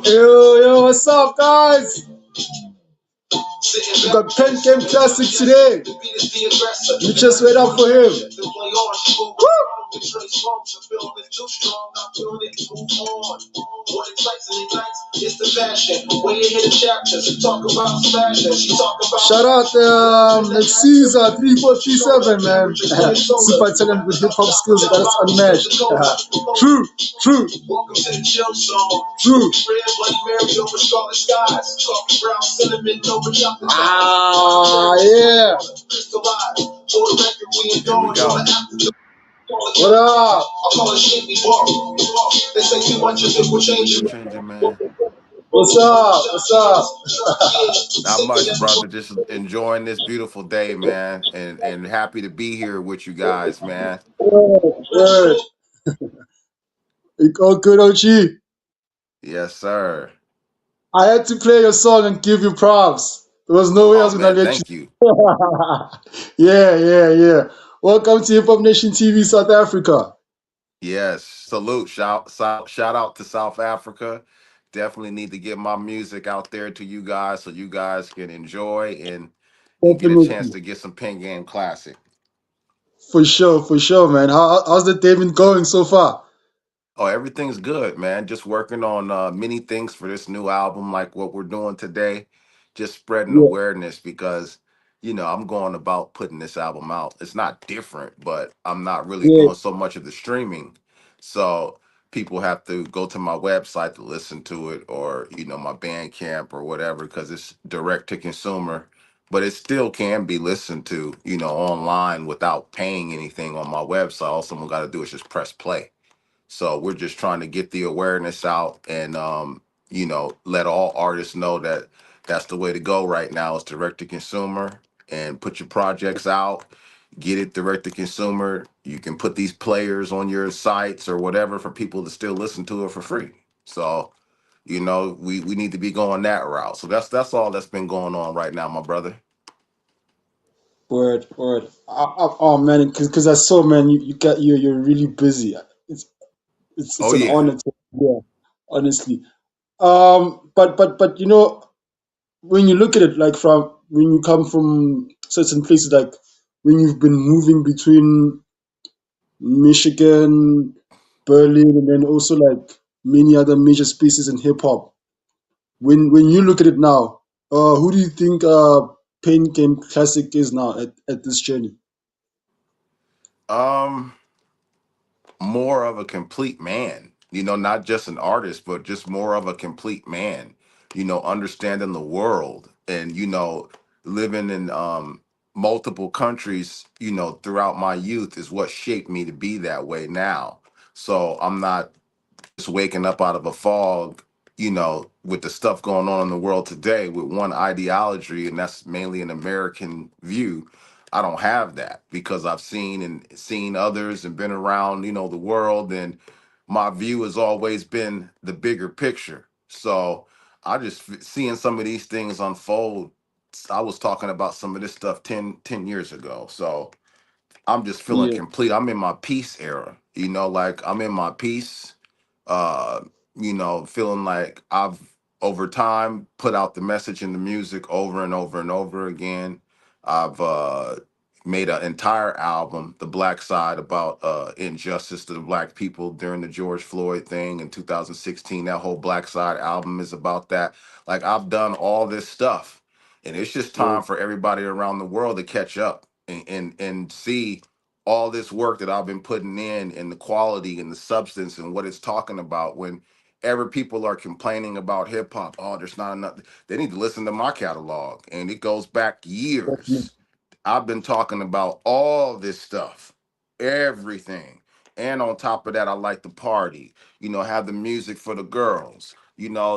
Yo, what's up, guys? We got Pengame Classic today. We just wait up for him. Woo! Shout out Caesar 3437, man. Super talent with hip hop skills that is unmatched. True, true, true. Ah, yeah. Here we go. What up? You're changing, man. What's up? What's up? Not much, brother. Just enjoying this beautiful day, man, and happy to be here with you guys, man. Good. All good, OG. Yes, sir. I had to play your song and give you props. There was no way I Oh was gonna man, let you. thank you. Yeah, yeah, yeah. Welcome to Hip Hop Nation TV South Africa. Yes, salute. Shout out to South Africa. Definitely need to get my music out there to you guys so you guys can enjoy and get a chance Definitely. to get some Pen Game Classic. For sure, man. How's the day been going so far? Oh, everything's good, man. Just working on many things for this new album, like what we're doing today. Just spreading Yeah, awareness because, I'm going about putting this album out. It's not different, but I'm not really yeah, doing so much of the streaming. So people have to go to my website to listen to it or, my Bandcamp or whatever because it's direct to consumer. But it still can be listened to, online without paying anything on my website. All someone got to do is just press play. So we're just trying to get the awareness out and let all artists know that that's the way to go right now is direct to consumer and put your projects out, get it direct to consumer. You can put these players on your sites or whatever for people to still listen to it for free. So, we need to be going that route. So that's all that's been going on right now, my brother. word, word. Oh man, because I saw, man, you're really busy. It's Oh it's an yeah. honor to, yeah, honestly. But when you look at it, like from when you come from certain places, like when you've been moving between Michigan, Berlin, and then also like many other major spaces in hip hop. When you look at it now, who do you think Pain Game Classic is now at this journey? Um More of a complete man, not just an artist, but just more of a complete man, understanding the world and, living in multiple countries, throughout my youth is what shaped me to be that way now. So I'm not just waking up out of a fog, with the stuff going on in the world today with one ideology, and that's mainly an American view. I don't have that because I've seen others and been around, the world, and my view has always been the bigger picture. So I just seeing some of these things unfold. I was talking about some of this stuff ten years ago. So I'm just feeling Yeah, complete. I'm in my peace era, like I'm in my peace, uh, feeling like I've over time put out the message in the music over and over and over again. I've made an entire album, The Black Side, about injustice to the black people during the George Floyd thing in 2016. That whole Black Side album is about that. Like I've done all this stuff, and it's just yeah, time for everybody around the world to catch up and see all this work that I've been putting in and the quality and the substance and what it's talking about. When ever people are complaining about hip hop, oh, there's not enough, they need to listen to my catalog. And it goes back definitely. years. I've been talking about all this stuff, everything. And on top of that, I like to party, have the music for the girls.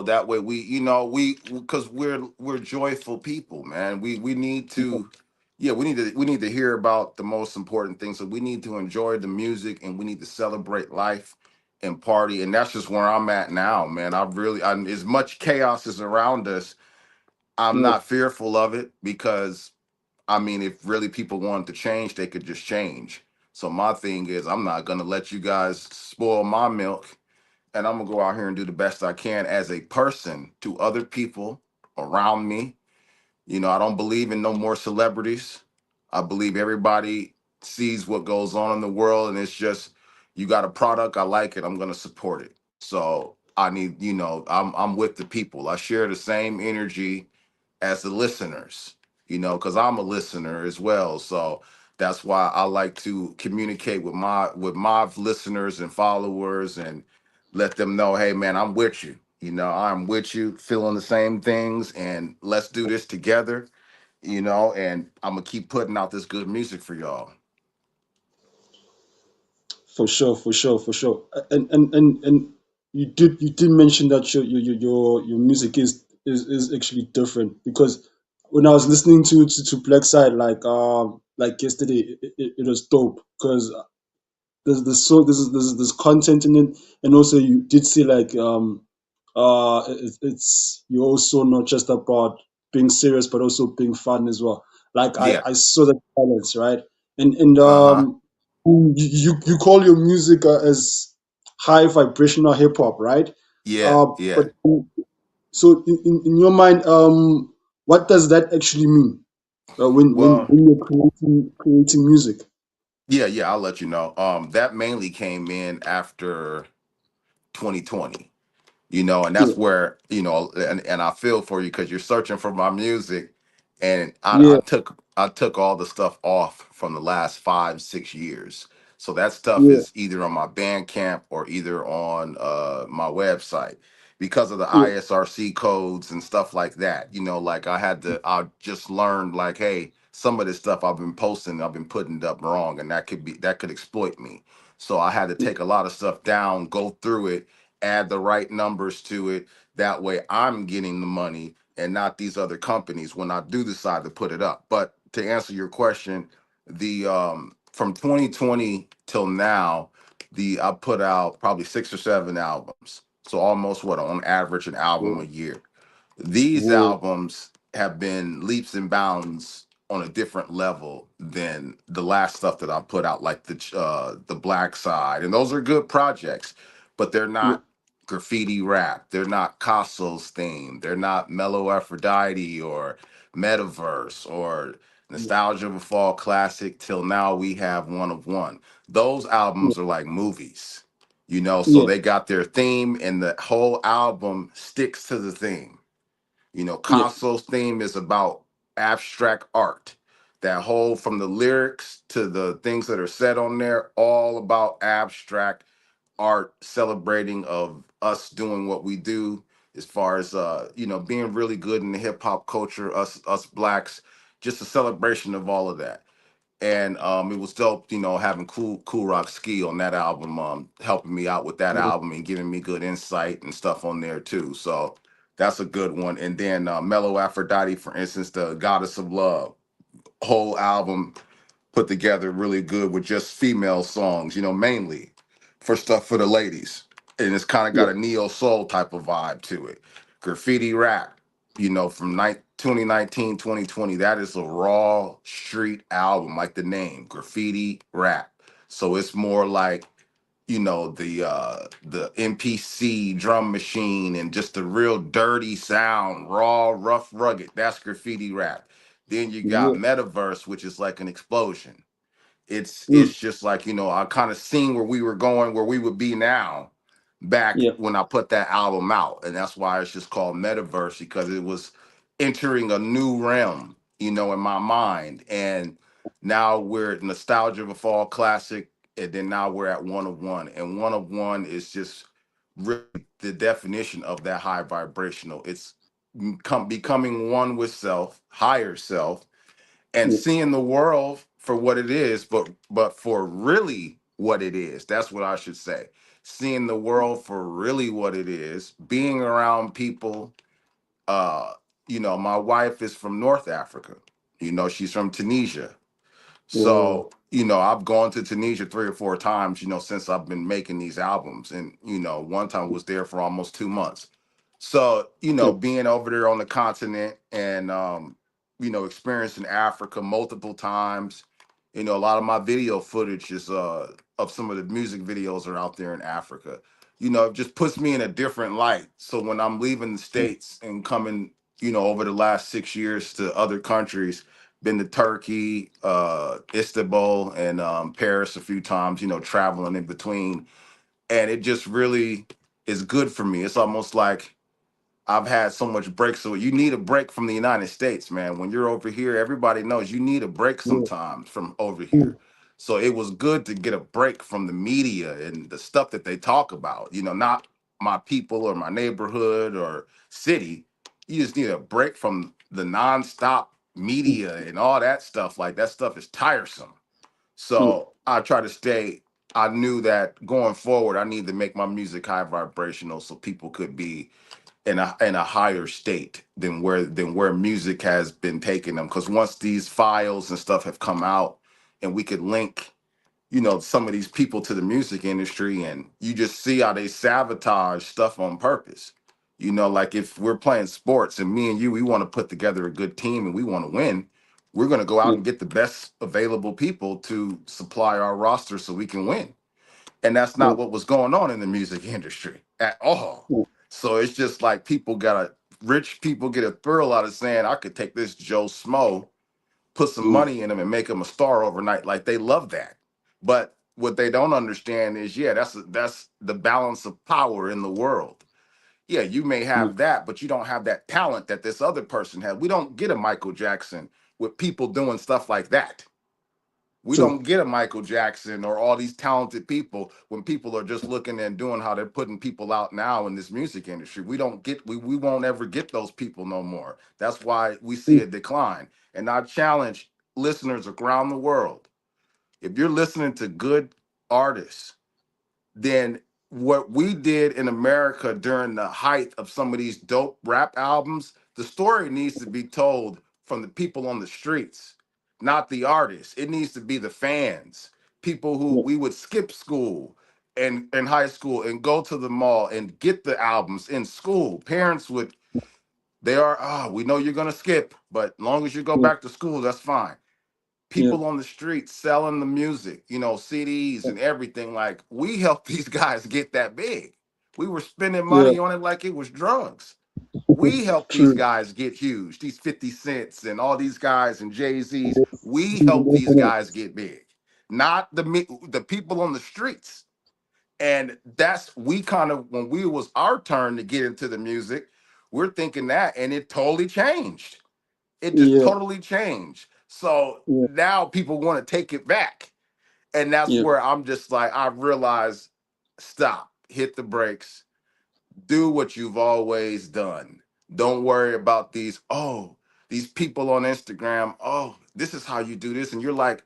That way we because we're joyful people, man. We need to yeah, we need to hear about the most important things. So we need to enjoy the music and we need to celebrate life and party. And that's just where I'm at now, man. As much chaos is around us, I'm Yeah, not fearful of it because I mean, if really people wanted to change, they could just change. So my thing is, I'm not gonna let you guys spoil my milk. and I'm gonna go out here and do the best I can as a person to other people around me. I don't believe in no more celebrities. I believe everybody sees what goes on in the world, and it's just you got a product, I like it, I'm gonna support it. So I need, I'm with the people. I share the same energy as the listeners, because I'm a listener as well. So that's why I like to communicate with my listeners and followers and let them know, hey man, I'm with you. I'm with you, feeling the same things, and let's do this together. And I'm gonna keep putting out this good music for y'all. For sure, for sure, for sure. And you did mention that your music is actually different, because when I was listening to Black Side, like yesterday, it was dope, because there's content in it, and also you did see like it's you're also not just about being serious but also being fun as well. Like Yeah. I saw the balance, right? And Uh-huh. you call your music as high vibrational hip hop, right? Yeah, But yeah. so in your mind, what does that actually mean, Well, when you're creating music? yeah, I'll let you know. That mainly came in after 2020. And Yeah, that's where, and I feel for you because you're searching for my music, and I yeah, took all the stuff off from the last 5 6 years. So that stuff yeah, is either on my Bandcamp or either on my website because of the yeah, ISRC codes and stuff like that. Like I just learned like, hey, some of this stuff I've been posting, I've been putting it up wrong, and that could exploit me. So I had to take a lot of stuff down, go through it, add the right numbers to it. That way I'm getting the money and not these other companies when I do decide to put it up. But to answer your question, the from 2020 till now, the I put out probably 6 or 7 albums. So almost what on average an album a year. These whoa, albums have been leaps and bounds on a different level than the last stuff that I put out, like the Black Side, and those are good projects, but they're yeah, not graffiti rap. They're not Costos themed. They're not Mellow Aphrodite or Metaverse or yeah, Nostalgia of a Fall Classic. Till now, we have One of One. Those yeah, albums are like movies, so yeah, they got their theme, and the whole album sticks to the theme. yeah, Costos theme is about abstract art. That whole from the lyrics to the things that are said on there, all about abstract art, celebrating of us doing what we do as far as being really good in the hip hop culture, us blacks, just a celebration of all of that. And it was dope, having Cool Rock Ski on that album, helping me out with that yeah, album and giving me good insight and stuff on there too. So that's a good one. And then Mellow Aphrodite, for instance, the Goddess of Love, whole album put together really good with just female songs, mainly for stuff for the ladies. And it's kind of yeah, got a neo soul type of vibe to it. Graffiti rap, from 2019, 2020, that is a raw street album, like the name, graffiti rap. So it's more like, the MPC drum machine and just the real dirty sound, raw, rough, rugged. That's graffiti rap. Then you got yeah, Metaverse, which is like an explosion. it's mm, it's just like, I kind of seen where we were going, where we would be now back yeah, when I put that album out. And that's why it's just called Metaverse, because it was entering a new realm, in my mind. And now we're at Nostalgia of a Fall Classic, and then now we're at One of One. And One of One is just really the definition of that high vibrational. It's becoming one with self, higher self, and yeah, seeing the world for what it is, but for really what it is. That's what I should say. Seeing the world for really what it is, being around people. uh my wife is from North Africa. She's from Tunisia. whoa, So, I've gone to Tunisia 3 or 4 times, since I've been making these albums. And, one time was there for almost 2 months. So, yeah, being over there on the continent and, experiencing Africa multiple times, a lot of my video footage is of some of the music videos are out there in Africa. it just puts me in a different light. So when I'm leaving the states and coming, over the last 6 years to other countries, been to Turkey, Istanbul, and Paris a few times, traveling in between, and it just really is good for me. It's almost like I've had so much breaks. So you need a break from the United States, man. When you're over here, everybody knows you need a break yeah, sometimes from over mm, here. So it was good to get a break from the media and the stuff that they talk about. Not my people or my neighborhood or city. You just need a break from the nonstop mm, media and all that stuff. Like that stuff is tiresome. yeah, So I try to stay. I knew that going forward, I need to make my music high vibrational so people could be in a higher state than where music has been taking them. Because once these files and stuff have come out, and we could link, some of these people to the music industry, and you just see how they sabotage stuff on purpose. Like if we're playing sports and me and you, we want to put together a good team and we want to win, we're going to go out yeah, and get the best available people to supply our roster so we can win. And that's yeah, not what was going on in the music industry at all. yeah, So it's just like rich people get a thrill out of saying, I could take this Joe Smo, put some mm, money in him and make him a star overnight. Like they love that. But what they don't understand is, yeah, that's the balance of power in the world. Yeah, you may yeah, have that, but you don't have that talent that this other person had. We don't get a Michael Jackson with people doing stuff like that. We true, don't get a Michael Jackson or all these talented people when people are just looking and doing how they're putting people out now in this music industry. We won't ever get those people no more. That's why we see mm, a decline. And I challenge listeners around the world. If you're listening to good artists, then what we did in America during the height of some of these dope rap albums, the story needs to be told from the people on the streets, not the artists. It needs to be the fans, people who yeah, we would skip school and in high school and go to the mall and get the albums in school. Parents would, we know you're gonna skip, but long as you go yeah, back to school, that's fine. yeah, People on the street selling the music, CDs and everything. Like we helped these guys get that big. We were spending yeah, money on it like it was drugs. We helped these true. guys get huge. These 50 Cents and all these guys and Jay-Z's. Yes, We see the helped these internet. guys get big, not the people on the streets. And that's we kind of when we was our turn to get into the music, we're thinking that, and it totally changed. It just Yeah, totally changed. So yeah, now people want to take it back. And that's yeah, where I'm just like, I realize, stop, hit the brakes, do what you've always done. Don't worry about these people on Instagram. Oh, this is how you do this. And you're like,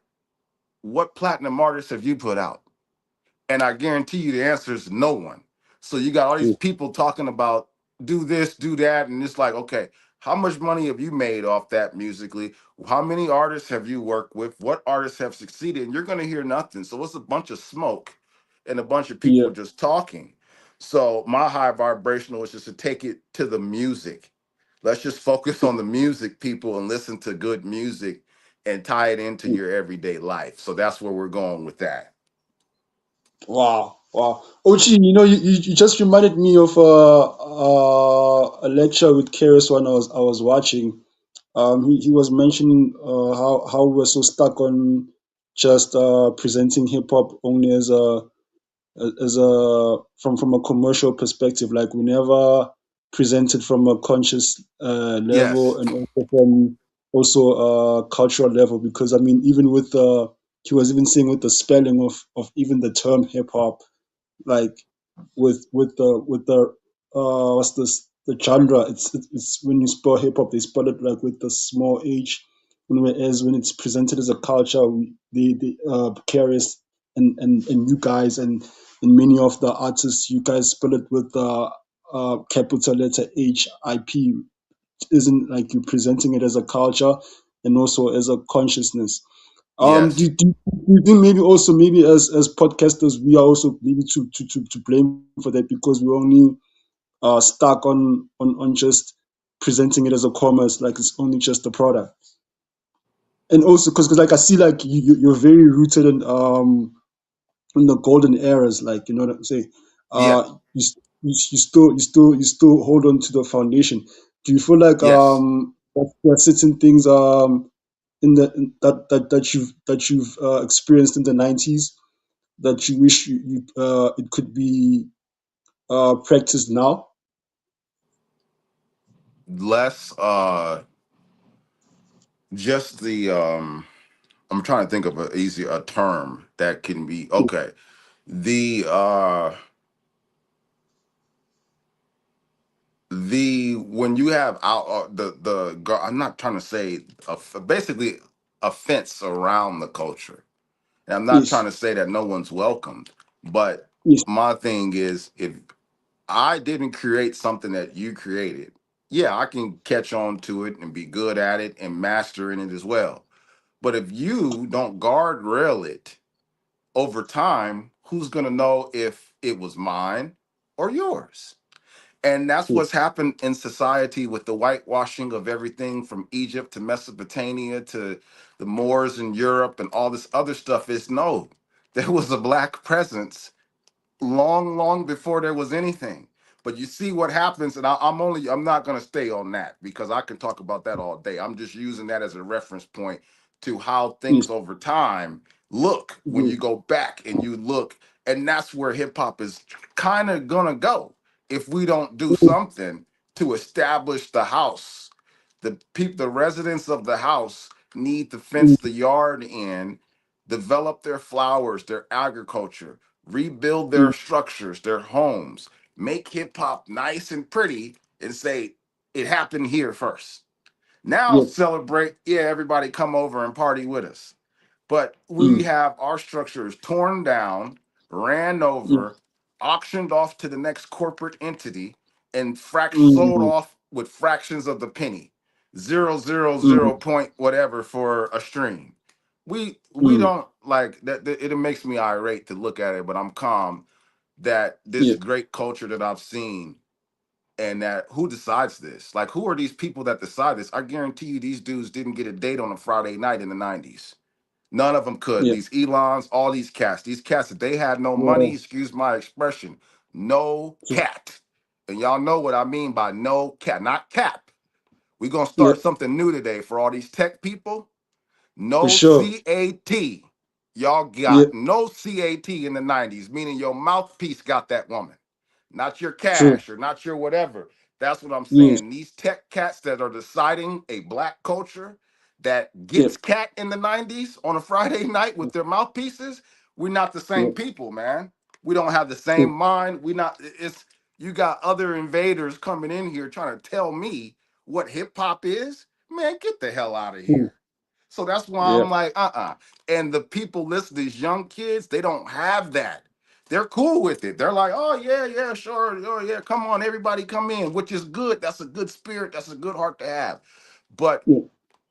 what platinum artists have you put out? And I guarantee you the answer is no one. So you got all these true. people talking about do this, do that, and it's like, okay, how much money have you made off that musically? How many artists have you worked with? What artists have succeeded? And you're gonna hear nothing. So it's a bunch of smoke and a bunch of Yeah, people just talking. So my high vibrational is just to take it to the music. Let's just focus on the music, people, and listen to good music and tie it into your everyday life. So that's where we're going with that. wow, wow. Ochi, you just reminded me of a lecture with Keras when I was watching. He was mentioning how we're so stuck on just presenting hip hop only as a from a commercial perspective. Like we never present it from a conscious level Yes. and also from also cultural level. Because I mean, even with the he was even saying with the spelling of even the term hip hop, like with the what's this the genre, it's when you spell hip hop they spell it like with the small h, and whereas when it's presented as a culture they carries and you guys and many of the artists you guys spell it with the capital letter HIP, isn't like you presenting it as a culture and also as a consciousness. Yes. Do you think maybe also maybe as podcasters we are also maybe to blame for that because we only stuck on just presenting it as a commerce, like it's only just a product, and also because like I see like you're very rooted in the golden eras, like you know what I'm saying. Yeah. you still hold on to the foundation. Do you feel like Yes, that there are certain things that you've experienced in the 90s that you wish it could be practiced now? less just the I'm trying to think of a term that can be okay. The when you have out I'm not trying to say basically a fence around the culture. And I'm not trying Yes, to say that no one's welcomed, but yes, my thing is if I didn't create something that you created, yeah, I can catch on to it and be good at it and master in it as well. But if you don't guardrail it over time, who's going to know if it was mine or yours? And that's yes, what's happened in society with the whitewashing of everything from Egypt to Mesopotamia to the Moors in Europe and all this other stuff is no, there was a black presence long, long before there was anything. But you see what happens, and I'm not gonna stay on that because I can talk about that all day. I'm just using that as a reference point to how yes, things over time look when yes, you go back and you look, and that's where hip hop is kind of gonna go if we don't do yes, something to establish the house. The residents of the house need to fence yes, the yard in, develop their flowers, their agriculture, rebuild their yes, structures, their homes, make hip hop nice and pretty, and say it happened here first. Now yes, celebrate, yeah, everybody come over and party with us. But we mm, have our structures torn down, ran yes, over, auctioned off to the next corporate entity, and sold mm, off with fractions of the penny, zero zero mm, zero point whatever for a stream. We mm, don't like that. It makes me irate to look at it, but I'm calm that this yes, great culture that I've seen and that who decides this? Like, who are these people that decide this? I guarantee you, these dudes didn't get a date on a Friday night in the '90s. None of them could. yeah, These Elons, all these cats, if they had no money, yeah, excuse my expression, no yeah, cat. And y'all know what I mean by no cat, not cap. We're gonna yeah, start something new today for all these tech people. for No sure. CAT. Y'all Yeah, got no CAT in the 90s, meaning your mouthpiece got that woman, not your true. cash or not your whatever. That's what I'm Yes, saying. These tech cats that are deciding a black culture that yeah, gets cat in the 90s on a Friday night with their mouthpieces, we're not the same yeah, people, man. We don't have the same true. mind. We not it's you got other invaders coming in here trying to tell me what hip hop is. Man, get the hell out of Mm, here. So that's why yeah, I'm like, And the people listen, these young kids, they don't have that. They're cool with it. They're like, oh yeah, yeah, sure, oh yeah, come on, everybody come in, which is good. That's a good spirit. That's a good heart to have. But yeah,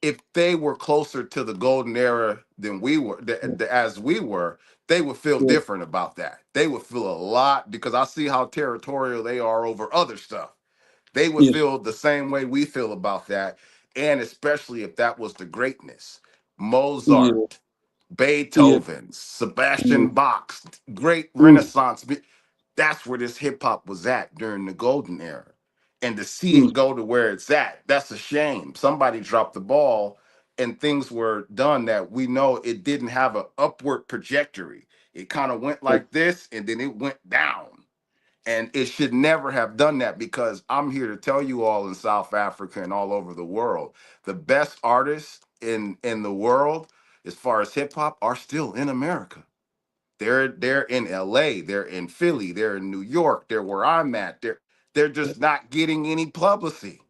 if they were closer to the golden era than we were, yeah, as we were, they would feel yeah, different about that. They would feel a lot because I see how territorial they are over other stuff. They would yes, feel the same way we feel about that. And especially if that was the greatness. yeah, Mozart, yeah, Beethoven, yeah, Sebastian Bach, great mm, Renaissance. That's where this hip hop was at during the golden era. And to see mm, it go to where it's at, that's a shame. Somebody dropped the ball and things were done that we know it didn't have an upward trajectory. It kind of went yeah, like this and then it went down. And it should never have done that because I'm here to tell you all in South Africa and all over the world, the best artists in the world, as far as hip hop, are still in America. They're in LA, they're in Philly, they're in New York, they're where I'm at. They're just not getting any publicity.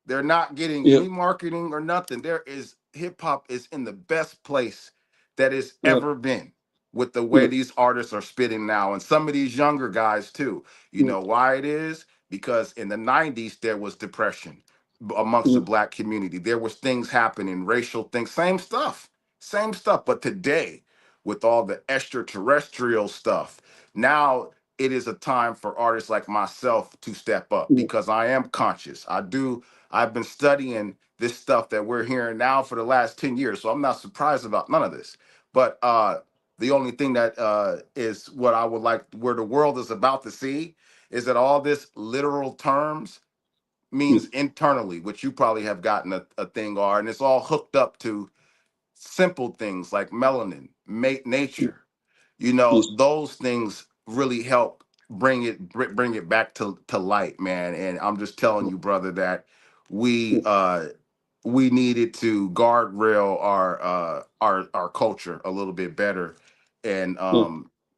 They're not getting yeah, any marketing or nothing. There is hip hop is in the best place that it's yeah, ever been with the way yeah, these artists are spitting now. And some of these younger guys too. You yeah, know why it is? Because in the 90s there was depression amongst the yeah, black community. There was things happening, racial things, same stuff. Same stuff. But today, with all the extraterrestrial stuff, now it is a time for artists like myself to step up yeah, because I am conscious. I've been studying this stuff that we're hearing now for the last 10 years. So I'm not surprised about none of this. But the only thing that is what I would like, where the world is about to see is that all this literal terms Yeah. means internally, which you probably have gotten a thing or, and it's all hooked up to simple things like melanin, Yeah. nature. You know, Yes. those things really help bring it back to light, man. And I'm just telling Yeah. you, brother, that Yeah. we uh we needed to guardrail our culture a little bit better and Yeah.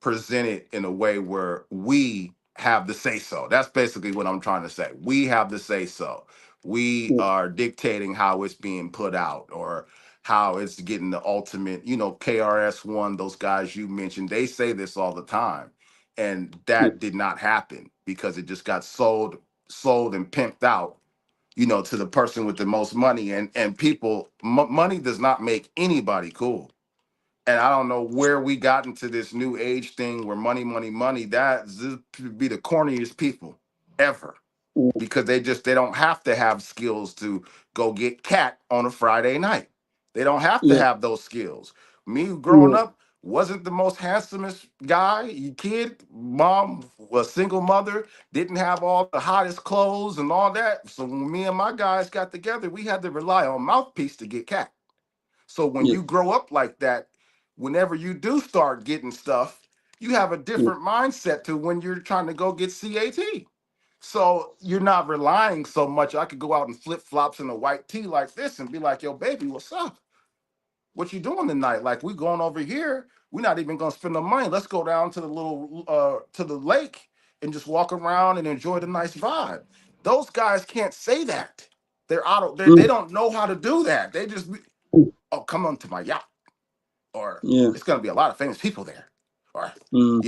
present it in a way where we have the say so. That's basically what I'm trying to say. We have the say so. We Yeah. are dictating how it's being put out or how it's getting the ultimate, KRS-One, those guys you mentioned, they say this all the time. And Yeah. that did not happen because it just got sold and pimped out, to the person with the most money. And people, money does not make anybody cool. And I don't know where we got into this new age thing where money, money, money, that would be the corniest people ever Yeah. because they don't have to have skills to go get cat on a Friday night. They don't have to Yeah. have those skills. Me growing Yeah. up wasn't the most handsomest guy, you kid. Mom was single mother, didn't have all the hottest clothes and all that. So when me and my guys got together, we had to rely on mouthpiece to get cat. So when Yeah. you grow up like that, whenever you do start getting stuff, you have a Yeah. different mindset to when you're trying to go get CAT. So you're not relying so much. I could go out in flip flops and a white tee like this and be like, "Yo, baby, what's up? What you doing tonight? Like we going over here. We're not even gonna spend the money. Let's go down to the to the lake and just walk around and enjoy the nice vibe." Those guys can't say that. They're out of. They Mm. don't know how to do that. They just, Mm. oh, come on to my yacht, or Yeah. it's gonna be a lot of famous people there, or Mm.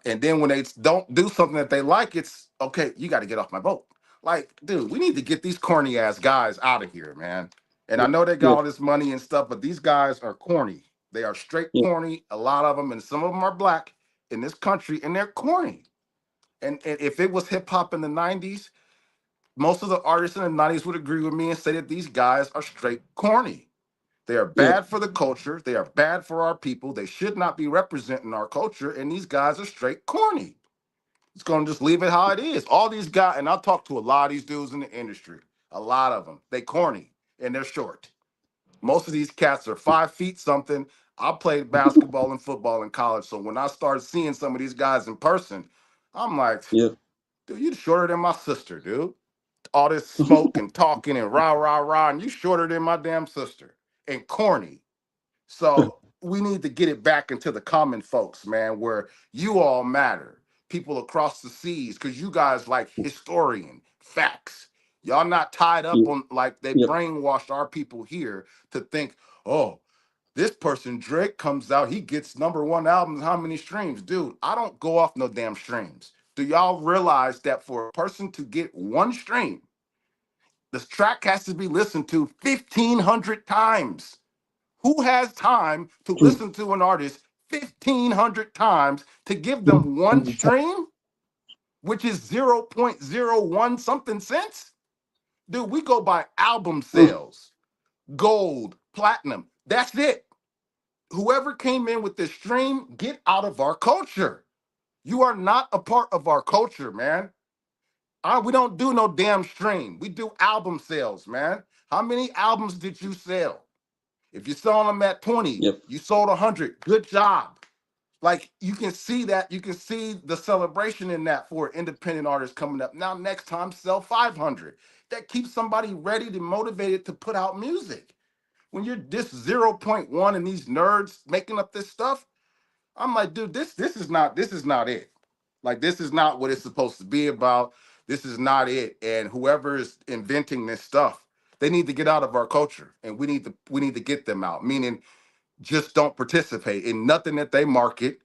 and then when they don't do something that they like, it's okay. You got to get off my boat. Like, dude, we need to get these corny ass guys out of here, man. And I Yeah. know they got Yeah. all this money and stuff, but these guys are corny. They are straight Yeah. corny. A lot of them, and some of them are black in this country, and they're corny. And if it was hip hop in the '90s, most of the artists in the '90s would agree with me and say that these guys are straight corny. They are Yeah. bad for the culture. They are bad for our people. They should not be representing our culture. And these guys are straight corny. It's going to just leave it how it is. All these guys, and I'll talk to a lot of these dudes in the industry, a lot of them, they corny and they're short. Most of these cats are 5 feet something. I played basketball and football in college. So when I started seeing some of these guys in person, I'm like, Yeah. dude, you shorter than my sister, dude. All this smoke and talking and rah, rah, rah, and you shorter than my damn sister and corny. So we need to get it back into the common folks, man, where you all matter. People across the seas, because you guys like historian, facts. Y'all not tied up Yeah. on like they Yeah. brainwashed our people here to think, oh, this person Drake comes out, he gets #1 albums, how many streams? Dude, I don't go off no damn streams. Do y'all realize that for a person to get one stream, this track has to be listened to 1,500 times? Who has time to Mm. listen to an artist 1,500 times to give them one stream, which is 0.01 something cents? Dude, we go by album Mm. sales, gold, platinum. That's it. Whoever came in with this stream, get out of our culture. You are not a part of our culture, man. We don't do no damn stream. We do album sales, man. How many albums did you sell? If you're selling them at 20, Yep. you sold 100. Good job. Like you can see that, you can see the celebration in that for independent artists coming up. Now, next time, sell 500. That keeps somebody ready to motivated to put out music. When you're this zero point 0.1 and these nerds making up this stuff, I'm like, dude, this is not it. Like this is not what it's supposed to be about. This is not it. And whoever is inventing this stuff, they need to get out of our culture, and we need to get them out. Meaning, just don't participate in nothing that they market,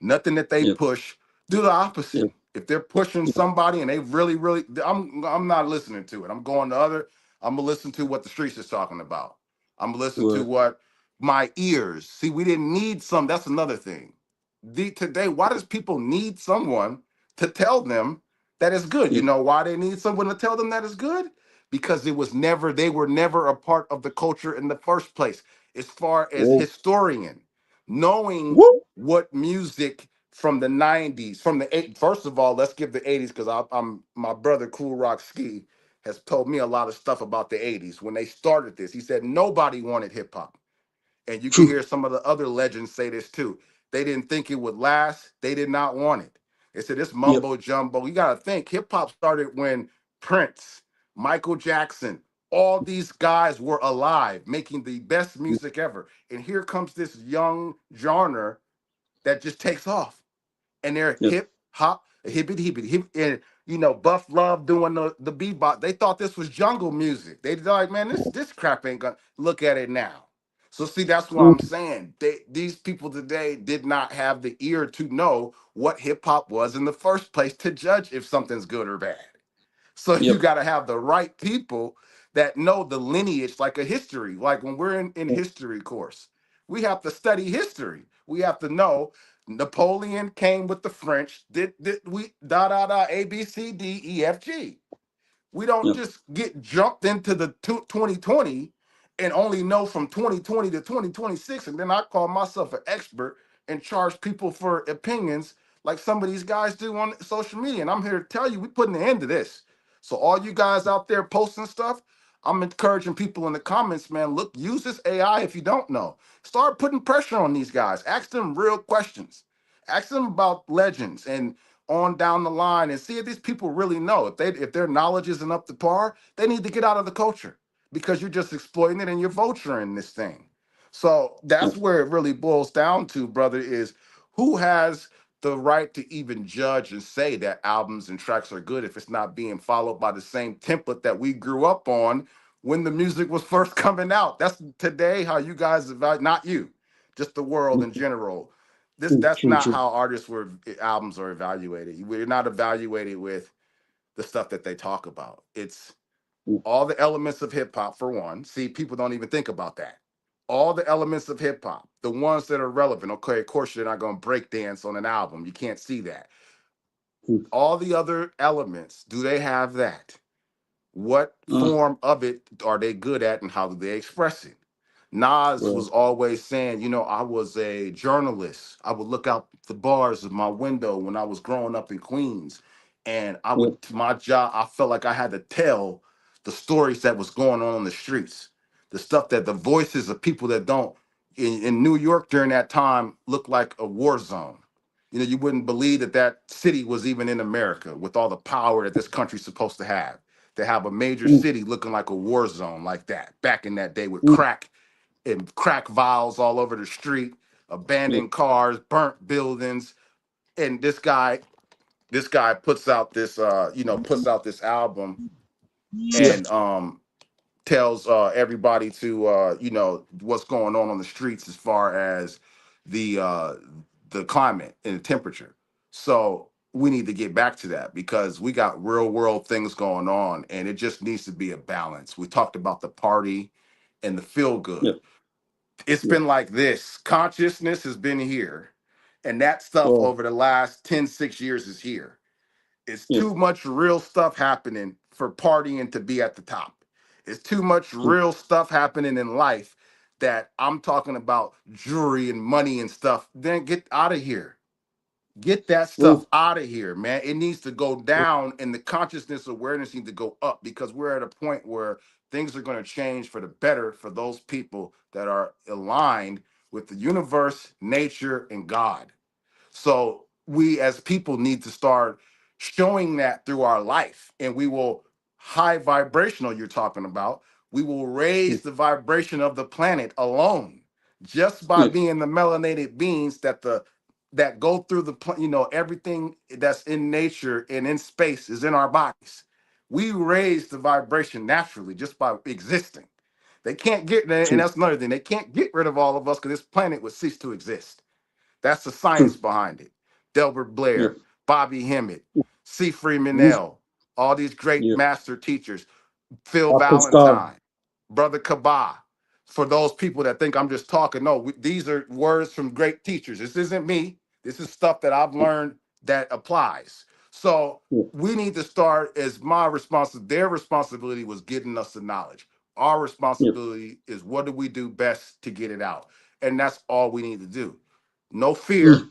nothing that they Yep. push. Do the opposite. Yep. If they're pushing Yep. somebody and they really, really, I'm not listening to it. I'm going to other. I'm gonna listen to what the streets is talking about. I'm gonna listen to Word. what my ears. See, we didn't need some. That's another thing. Today, why does people need someone to tell them that it's good? You Yep. know why they need someone to tell them that it's good? Because they were never a part of the culture in the first place as far as Whoa. historian, knowing Woo. what music from the 90s, from the eight. First of all, let's give the 80s because I'm my brother Cool Rock Ski has told me a lot of stuff about the 80s. When they started this, he said nobody wanted hip hop. And you can True. hear some of the other legends say this too. They didn't think it would last. They did not want it. They said this Yep. mumbo jumbo. You got to think hip hop started when Prince, Michael Jackson, all these guys were alive, making the best Yep. music ever. And here comes this young genre that just takes off, and they're Yep. hip hop, hippity hippity hip, and Buff Love doing the bebop. They thought this was jungle music. They like, man, this crap ain't gonna look at it now. So see, that's what I'm Mm. saying. These people today did not have the ear to know what hip hop was in the first place to judge if something's good or bad. So you Yep. got to have the right people that know the lineage, like a history. Like when we're in Yep. history course, we have to study history. We have to know Napoleon came with the French. Did we da da da ABCDEFG? We don't Yep. just get jumped into the 2020 and only know from 2020 to 2026. And then I call myself an expert and charge people for opinions like some of these guys do on social media. And I'm here to tell you, we're putting an end to this. So all you guys out there posting stuff, I'm encouraging people in the comments, man, look, use this AI if you don't know. Start putting pressure on these guys. Ask them real questions. Ask them about legends and on down the line and see if these people really know. If their knowledge isn't up to par, they need to get out of the culture because you're just exploiting it and you're vulturing this thing. So that's Yep. where it really boils down to, brother, is who has the right to even judge and say that albums and tracks are good if it's not being followed by the same template that we grew up on when the music was first coming out. That's today how you guys evaluate, not you, just the world in Mm. general. This True. that's True. not True. how artists were albums are evaluated. We're not evaluated with the stuff that they talk about. It's Mm. all the elements of hip hop for one. See, people don't even think about that. All the elements of hip hop, the ones that are relevant. Okay, of course you're not going to break dance on an album. You can't see that. True. All the other elements, do they have that? What Mm. form of it are they good at and how do they express it? Nas Right. was always saying, I was a journalist. I would look out the bars of my window when I was growing up in Queens. And Yep. my job, I felt like I had to tell the stories that was going on the streets, the stuff that the voices of people that don't, in New York during that time looked like a war zone. You wouldn't believe that that city was even in America with all the power that this country's supposed to have a major Mm. city looking like a war zone like that back in that day with Mm. crack and crack vials all over the street, Yep. abandoned cars, burnt buildings. And this guy puts out this album Yep. and tells everybody to what's going on the streets as far as the climate and the temperature. So we need to get back to that because we got real world things going on and it just needs to be a balance. We talked about the party and the feel good. Yep. It's Yep. been like this. Consciousness has been here, and that stuff Oh. over the last 10, 6 years is here. It's Yep. too much real stuff happening for partying to be at the top. It's too much True. real stuff happening in life that I'm talking about jewelry and money and stuff. Then get out of here. Get that Oh. stuff out of here, man. It needs to go down and the consciousness awareness needs to go up because we're at a point where things are going to change for the better for those people that are aligned with the universe, nature, and God. So we as people need to start showing that through our life, and we will high vibrational you're talking about. We will Yep. raise the vibration of the planet alone just by Yep. being the melanated beings that go through everything that's in nature and in space is in our bodies. We raise the vibration naturally just by existing. They can't get there, and True. that's another thing. They can't get rid of all of us because this planet would cease to exist. That's the science True. behind it. Delbert Yep. Blair, Bobby Hemmett, C. Freeman Move. L., all these great Yep. master teachers, Phil Apple Scar. Valentine, Brother Kaba. For those people that think I'm just talking, no, these are words from great teachers. This isn't me. This is stuff that I've Yep. learned that applies. So Yep. we need to start as my responsibility. Their responsibility was getting us the knowledge. Our Yep. responsibility is what do we do best to get it out? And that's all we need to do. No fear, Mm.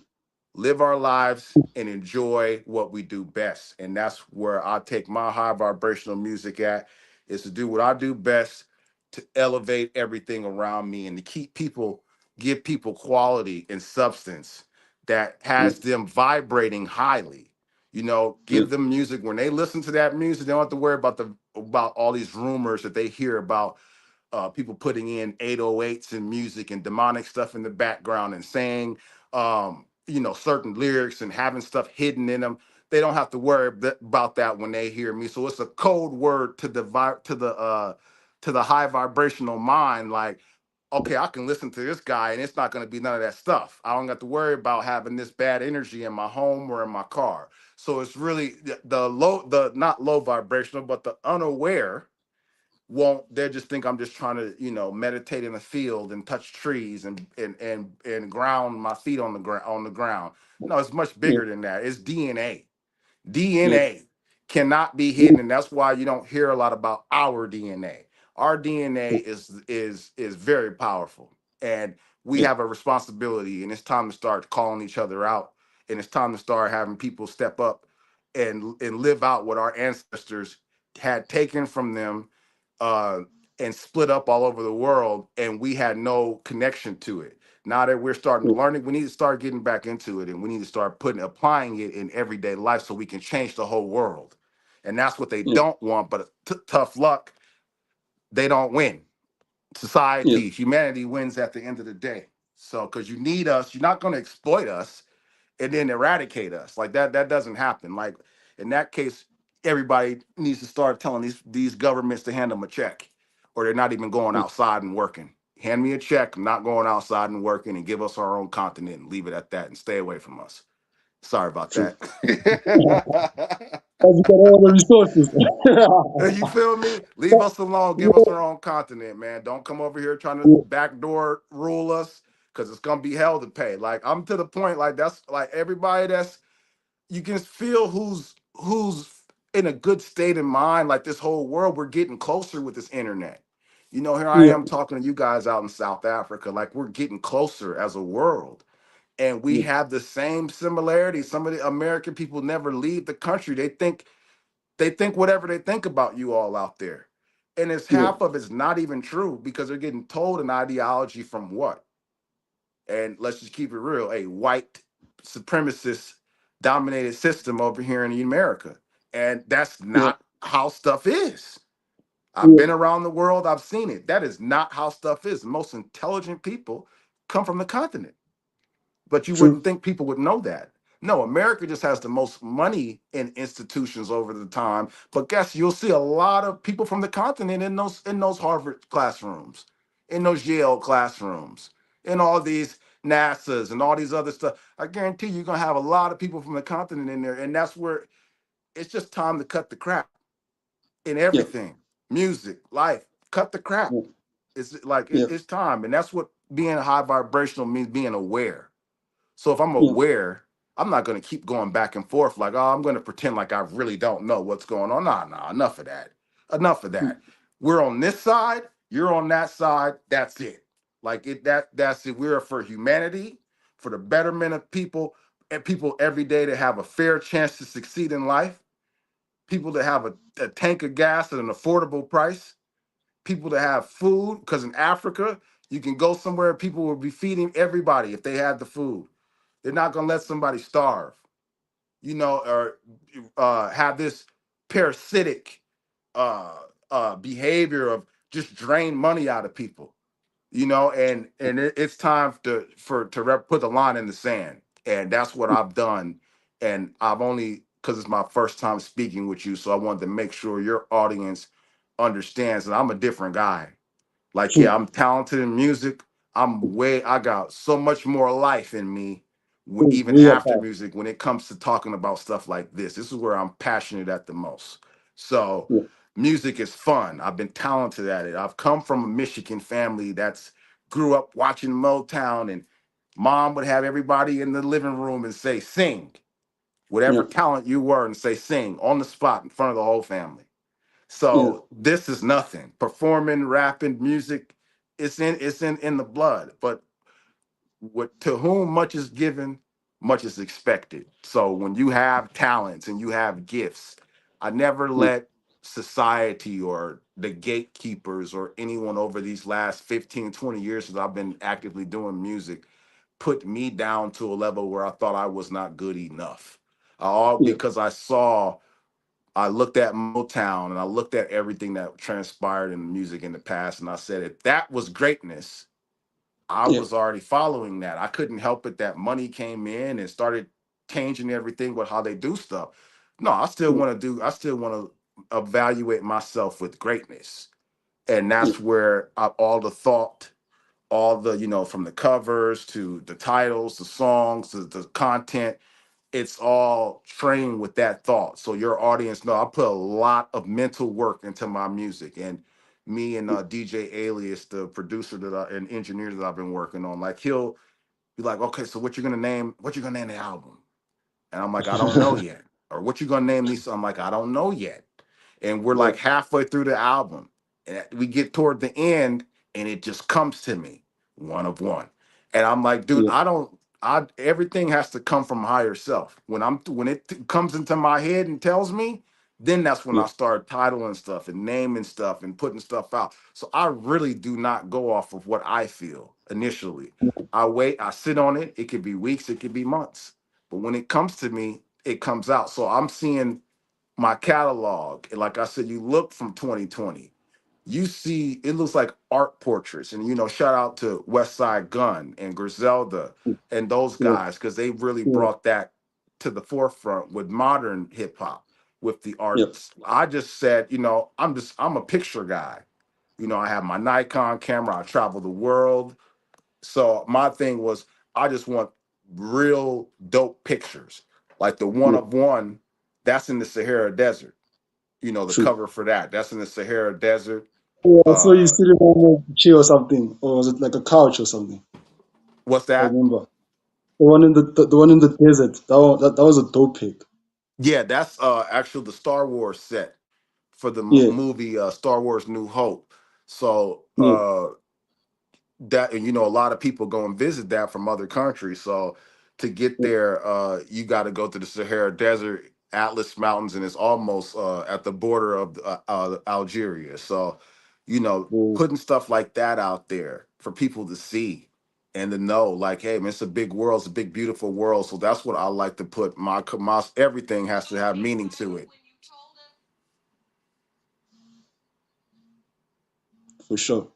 live our lives, and enjoy what we do best. And that's where I take my high vibrational music at, is to do what I do best, to elevate everything around me and to keep people, give people quality and substance that yeah, has them vibrating highly. You know, yeah, give them music when they listen to that music. They don't have to worry about about all these rumors that they hear about, people putting in 808s and music and demonic stuff in the background and saying, certain lyrics and having stuff hidden in them. They don't have to worry about that when they hear me. So it's a code word to the to the high vibrational mind. Like, okay, I can listen to this guy and it's not going to be none of that stuff. I don't have to worry about having this bad energy in my home or in my car. So it's really the low, the not low vibrational, but the unaware won't. They just think I'm just trying to, meditate in a field and touch trees and ground my feet on the ground, No, it's much yeah, bigger than that. It's DNA. yeah, DNA cannot be hidden, and that's why you don't hear a lot about our DNA. Our DNA is very powerful, and we yeah, have a responsibility. And it's time to start calling each other out, and it's time to start having people step up and live out what our ancestors had taken from them, uh, and split up all over the world, and we had no connection to it. Now that we're starting to yeah, learn it, we need to start getting back into it, and we need to start applying it in everyday life so we can change the whole world. And that's what they yeah, don't want. But tough luck, they don't win. yeah, Society, humanity wins at the end of the day. So, because you need us, you're not going to exploit us and then eradicate us. Like that, that doesn't happen. Like in that case, everybody needs to start telling these governments to hand them a check, or they're not even going yeah, outside and working. Hand me a check. I'm not going outside and working, and give us our own continent and leave it at that and stay away from us. Sorry about true. that. Because you got all the resources. You feel me? Leave us alone. Give us Yeah, our own continent, man. Don't come over here trying to yeah, backdoor rule us, because it's gonna be hell to pay. Like I'm to the point. Like that's like everybody that's, you can feel who's in a good state of mind. Like this whole world, we're getting closer with this internet. Here I yeah, am talking to you guys out in South Africa. Like we're getting closer as a world, and we yeah, have the same similarities. Some of the American people never leave the country. They think whatever they think about you all out there, and it's yeah, half of it's not even true, because they're getting told an ideology from what? And let's just keep it real, a white supremacist dominated system over here in America. And that's yeah, not how stuff is. I've yeah, been around the world, I've seen it. That is not how stuff is. The most intelligent people come from the continent, but you wouldn't true. think people would know that. No, America just has the most money in institutions over the time. But guess, you'll see a lot of people from the continent in those Harvard classrooms, in those Yale classrooms, in all these NASA's and all these other stuff. I guarantee you're gonna have a lot of people from the continent in there, and that's where it's just time to cut the crap in Yeah, everything, music, life. Cut the crap. yeah, It's like yeah, it's time, and that's what being high vibrational means: being aware. So if I'm yeah, aware, I'm not going to keep going back and forth like, oh, I'm going to pretend like I really don't know what's going on. Nah, nah, enough of that. Enough of mm, that. We're on this side, you're on that side. That's it. Like that's it. We're for humanity, for the betterment of people, and people every day to have a fair chance to succeed in life, people to have a tank of gas at an affordable price, people to have food. Because in Africa, you can go somewhere, people will be feeding everybody if they had the food. They're not gonna let somebody starve, or have this parasitic behavior of just drain money out of people, and it's time put the line in the sand, and that's what I've done, and I've only, because it's my first time speaking with you, so I wanted to make sure your audience understands that I'm a different guy. Like, yeah, true. I'm talented in music. I got so much more life in me, even We are after fast. music, when it comes to talking about stuff like this. This is where I'm passionate at the most. So, Yeah, music is fun. I've been talented at it. I've come from a Michigan family that's grew up watching Motown, and mom would have everybody in the living room and say, sing, yeah, whatever talent you were, and say, sing on the spot in front of the whole family. yeah, So this is nothing. Performing, rapping, music, it's in the blood. But what, to whom much is given, much is expected. So when you have talents and you have gifts, I never yeah, let society or the gatekeepers or anyone over these last 15, 20 years that I've been actively doing music put me down to a level where I thought I was not good enough. All yeah, because I looked at Motown and I looked at everything that transpired in music in the past, and I said, if that was greatness, I yeah, was already following that. I couldn't help it that money came in and started changing everything with how they do stuff. No, yeah, I still want to evaluate myself with greatness. And yeah, that's where all the thought, all the, from the covers to the titles, the songs, the content, it's all trained with that thought. So your audience know I put a lot of mental work into my music. And me and DJ Alias, the producer and engineer that I've been working on, like he'll be like, okay, so what you gonna name the album? And I'm like, I don't know yet. Or what you gonna name these? I'm like, I don't know yet. And we're yeah, like halfway through the album. And we get toward the end and it just comes to me, one of one. And I'm like, dude, yeah, I everything has to come from higher self. When it comes into my head and tells me, then that's when yeah, I start titling stuff and naming stuff and putting stuff out. So I really do not go off of what I feel initially. I wait, I sit on it. It could be weeks, it could be months, but when it comes to me, it comes out. So I'm seeing my catalog. And like I said, you look from 2020, you see it looks like art portraits. And shout out to West Side Gun and Griselda and those yeah, guys, because they really yeah, brought that to the forefront with modern hip hop, with the yeah, arts. I just said, I'm a picture guy. I have my Nikon camera, I travel the world. So my thing was, I just want real dope pictures, like the one yeah. of one that's in the Sahara Desert. The True. cover for that's in the Sahara Desert. Yeah, so you Uh, sitting on a chair or something, or was it like a couch or something? what's I that? remember the one in the one in the desert. That was a dope pick. Yeah, that's actually the Star Wars set for the Yeah, movie Star Wars New Hope. So yeah, that, and a lot of people go and visit that from other countries. So to get yeah, there, you got to go to the Sahara Desert, Atlas Mountains, and it's almost at the border of Algeria. So yeah, putting stuff like that out there for people to see and to know, like, hey man, it's a big world, it's a big beautiful world. So that's what I like to put my everything has to have meaning to it. for sure.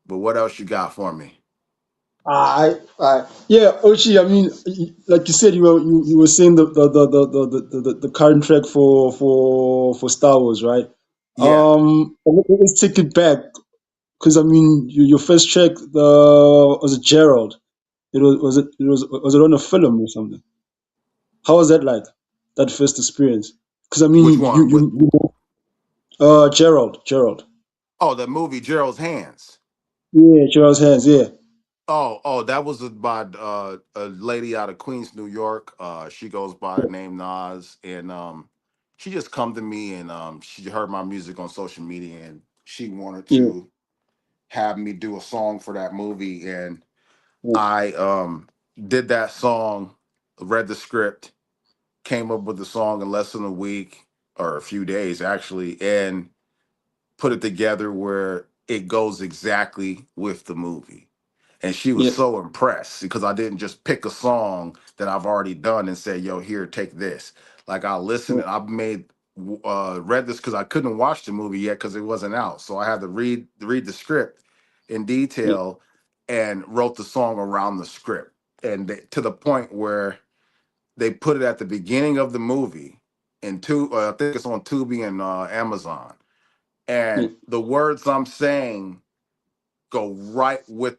But what else you got for me? Yeah, Ochi. I mean, like you said, you were saying the current track for Star Wars, right? Yeah. Let's take it back because I mean, your first track, was it Gerald? Was it on a film or something? How was that like? That first experience? Because I Which mean, one? Gerald. Oh, the movie Gerald's Hands. Yeah, Gerald's hands. Yeah, Oh, that was by a lady out of Queens, New York. She goes by the yeah, name Nas, and she just come to me and she heard my music on social media, and she wanted yeah, to have me do a song for that movie, and yeah, I did that song, read the script, came up with the song in less than a week or a few days actually, and put it together where it goes exactly with the movie. And she was yeah, so impressed because I didn't just pick a song that I've already done and say, yo, here, take this. Like I listened yeah, and I've read this because I couldn't watch the movie yet because it wasn't out. So I had to read the script in yeah, detail and wrote the song around the script. And to the point where they put it at the beginning of the movie I think it's on Tubi and Amazon. yeah, And the words I'm saying go right with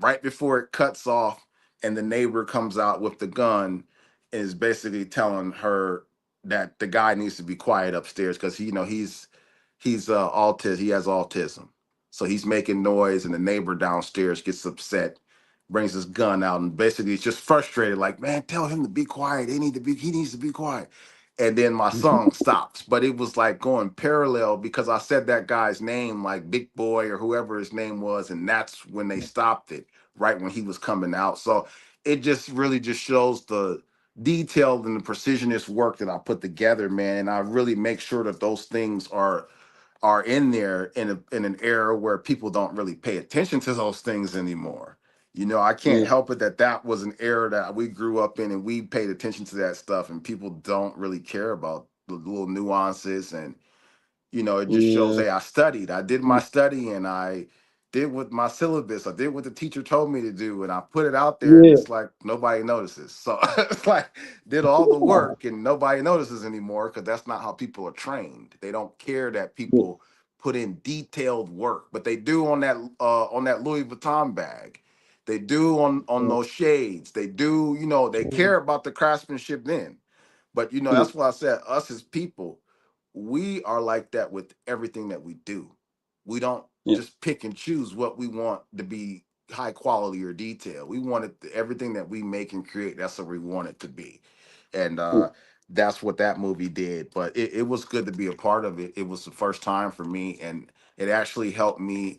right before it cuts off and the neighbor comes out with the gun, is basically telling her that the guy needs to be quiet upstairs because he's autism, he has autism, so he's making noise and the neighbor downstairs gets upset, brings his gun out, and basically he's just frustrated, like, man, tell him to be quiet, he needs to be quiet. And then my song stops, but it was like going parallel because I said that guy's name, like Big Boy or whoever his name was, and that's when they stopped it, right when he was coming out. So it just really just shows the detailed and the precisionist work that I put together, man. And I really make sure that those things are in there in an era where people don't really pay attention to those things anymore. You know, I can't yeah, help it that that was an era that we grew up in and we paid attention to that stuff, and people don't really care about the little nuances. And you know, it just shows, yeah, hey, I studied, I did my study, and I did what my syllabus, I did what the teacher told me to do, and I put it out there, and yeah, it's like nobody notices. So it's like did all the work and nobody notices anymore because that's not how people are trained. They don't care that yeah, people put in detailed work, but they do on that Louis Vuitton bag. They do on yeah, those shades. They do, you know, they care about the craftsmanship then. But you know, yeah, that's why I said us as people, we are like that with everything that we do. We don't yeah, just pick and choose what we want to be high quality or detail. We want it everything that we make and create. That's what we want it to be, and yeah, that's what that movie did. But it was good to be a part of it. It was the first time for me, and it actually helped me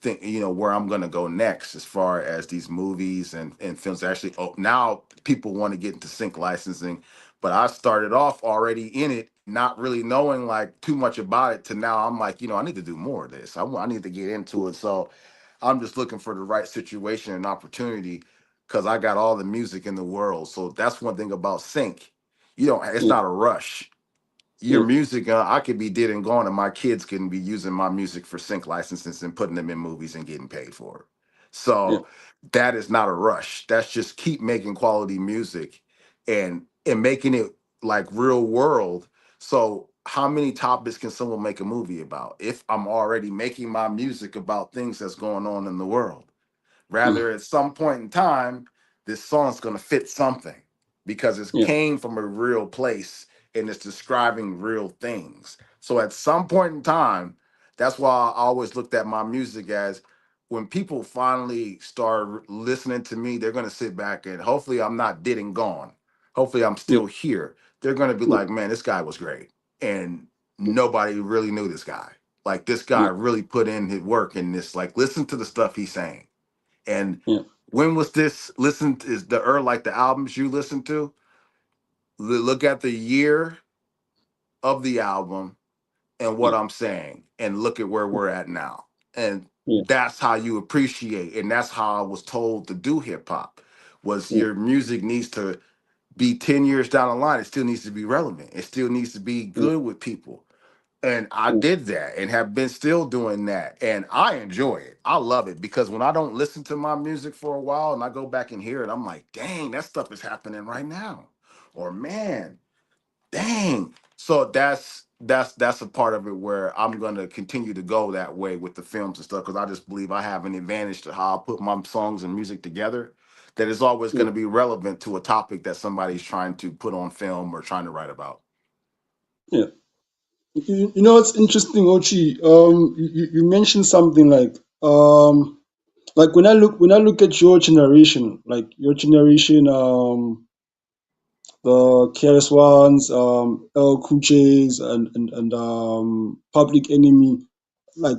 think, you know, where I'm going to go next as far as these movies and films. Actually, oh, now people want to get into sync licensing, but I started off already in it, not really knowing like too much about it, to now I'm like, you know, I need to do more of this. I need to get into it. So I'm just looking for the right situation and opportunity because I got all the music in the world. So that's one thing about sync. You don't, it's yeah, not a rush. Your yeah, music, I could be dead and gone, and my kids can be using my music for sync licenses and putting them in movies and getting paid for it. yeah, So that is not a rush. That's just keep making quality music and making it like real world. So how many topics can someone make a movie about if I'm already making my music about things that's going on in the world? mm, Rather, at some point in time, this song's going to fit something because it yeah, came from a real place and it's describing real things. So at some point in time, that's why I always looked at my music as when people finally start listening to me, they're going to sit back and hopefully I'm not dead and gone. Hopefully I'm yeah, still here. They're going to be yeah, like, man, this guy was great. And nobody really knew this guy. Like this guy yeah, really put in his work in this, like, listen to the stuff he's saying. And yeah, when was this? Listen, is the like the albums you listen to? Look at the year of the album and what yeah, I'm saying, and look at where we're at now. And yeah, that's how you appreciate, and that's how I was told to do hip hop. Was yeah, your music needs to be 10 years down the line? It still needs to be relevant. It still needs to be yeah, good with people. And I yeah, did that and have been still doing that. And I enjoy it. I love it because when I don't listen to my music for a while and I go back and hear it, I'm like, dang, that stuff is happening right now. Or man, dang. So that's a part of it where I'm gonna continue to go that way with the films and stuff because I just believe I have an advantage to how I put my songs and music together that is always yeah, gonna be relevant to a topic that somebody's trying to put on film or trying to write about. yeah. You know what's interesting, Ochi? You mentioned something like when I look at your generation, like your generation, the KRS Ones, L Cool J's, and Public Enemy, like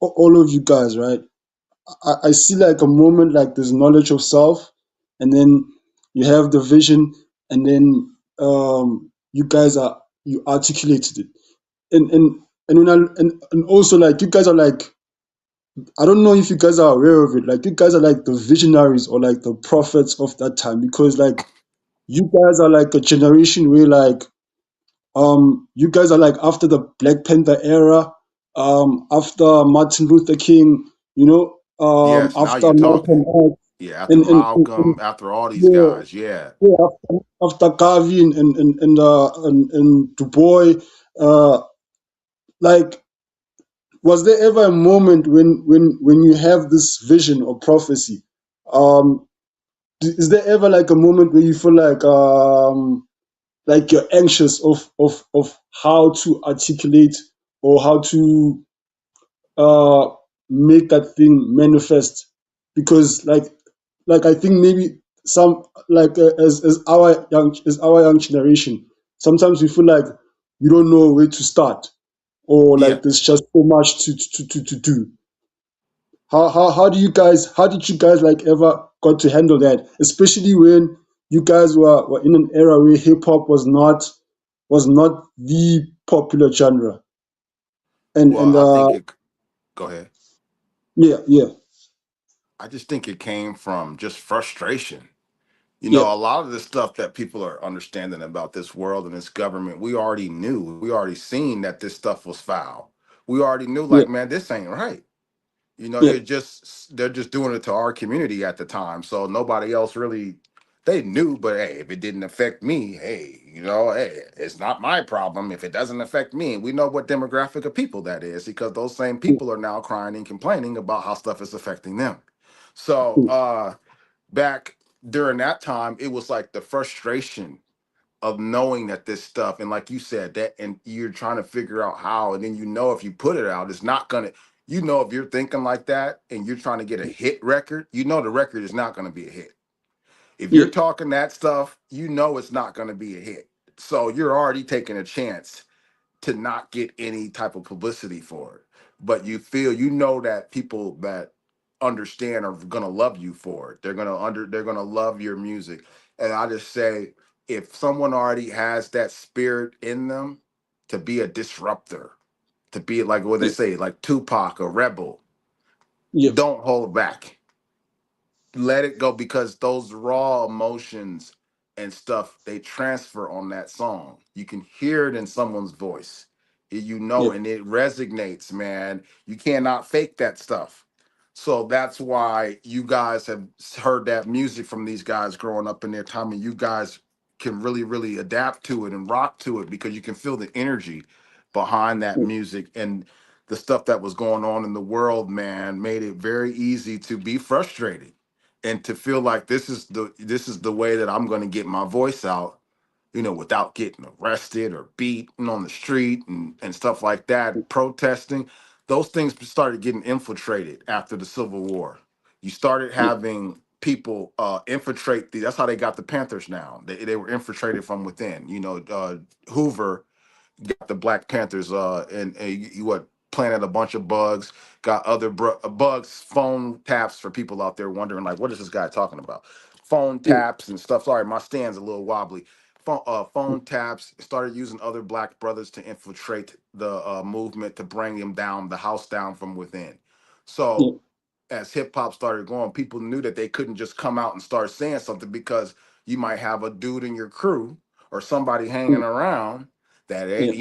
all of you guys, right? I see like a moment like there's knowledge of self, and then you have the vision, and then you guys are you articulated it, and when and also like you guys are like I don't know if you guys are aware of it, like you guys are like the visionaries or like the prophets of that time because like you guys are like a generation where like you guys are like after the Black Panther era, after Martin Luther King, you know, Yes, now after you're Malcolm talking. X, Yeah, after and Malcolm, after all these yeah, guys, yeah, yeah, after Garvey and Du Bois, uh, like, was there ever a moment when you have this vision or prophecy? Um, is there ever like a moment where you feel like you're anxious of how to articulate or how to uh make that thing manifest because like I think maybe some like as our young generation sometimes we feel like we don't know where to start or yeah, like there's just so much to do. how did you guys like ever got to handle that, especially when you guys were in an era where hip hop was not the popular genre, Well, and I think it. Go ahead. yeah, yeah, I just think it came from just frustration. You yeah, know, a lot of the stuff that people are understanding about this world and this government, we already knew. We already seen that this stuff was foul. We already knew, yeah, like, man, this ain't right. You know, yeah, they're just doing it to our community at the time. So nobody else really they knew, but hey, if it didn't affect me, hey, hey, it's not my problem if it doesn't affect me. We know what demographic of people that is because those same yeah, people are now crying and complaining about how stuff is affecting them. So yeah, back during that time, it was like the frustration of knowing that this stuff, and like you said, that and you're trying to figure out how, and then if you put it out, it's not gonna, if you're thinking like that and you're trying to get a hit record, the record is not gonna be a hit. If you're yeah, talking that stuff, it's not gonna be a hit. So you're already taking a chance to not get any type of publicity for it. But you know that people that understand are gonna love you for it. They're gonna love your music. And I just say if someone already has that spirit in them to be a disruptor, to be like what they yeah, say, like Tupac, a rebel, yeah, don't hold back, let it go because those raw emotions and stuff they transfer on that song. You can hear it in someone's voice. yeah, And it resonates, man. You cannot fake that stuff. So that's why you guys have heard that music from these guys growing up in their time, and you guys can really, really adapt to it and rock to it because you can feel the energy behind that yeah, music. And the stuff that was going on in the world, man, made it very easy to be frustrated and to feel like this is the way that I'm going to get my voice out, without getting arrested or beaten on the street and stuff like that, protesting. Those things started getting infiltrated after the Civil War. You started yeah, having people infiltrate that's how they got the Panthers now. They were infiltrated from within. Hoover got the Black Panthers and you what planted a bunch of bugs, got other bugs, phone taps for people out there wondering like what is this guy talking about? Phone yeah, taps and stuff. Sorry, my stand's a little wobbly. Phone taps started using other black brothers to infiltrate the movement to bring him down, the house down from within. yeah, So as hip hop started going, people knew that they couldn't just come out and start saying something because you might have a dude in your crew or somebody hanging yeah, around that yeah,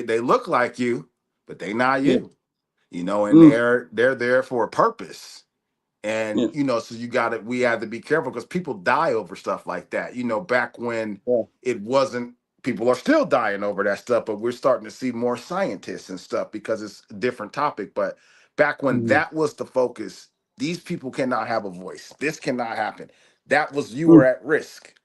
they look like you, but they not yeah, you. And mm, they're there for a purpose. And yeah, so we had to be careful because people die over stuff like that. Back when yeah, it wasn't, people are still dying over that stuff, but we're starting to see more scientists and stuff because it's a different topic. But back when mm, that was the focus, these people cannot have a voice. This cannot happen. You were mm, at risk.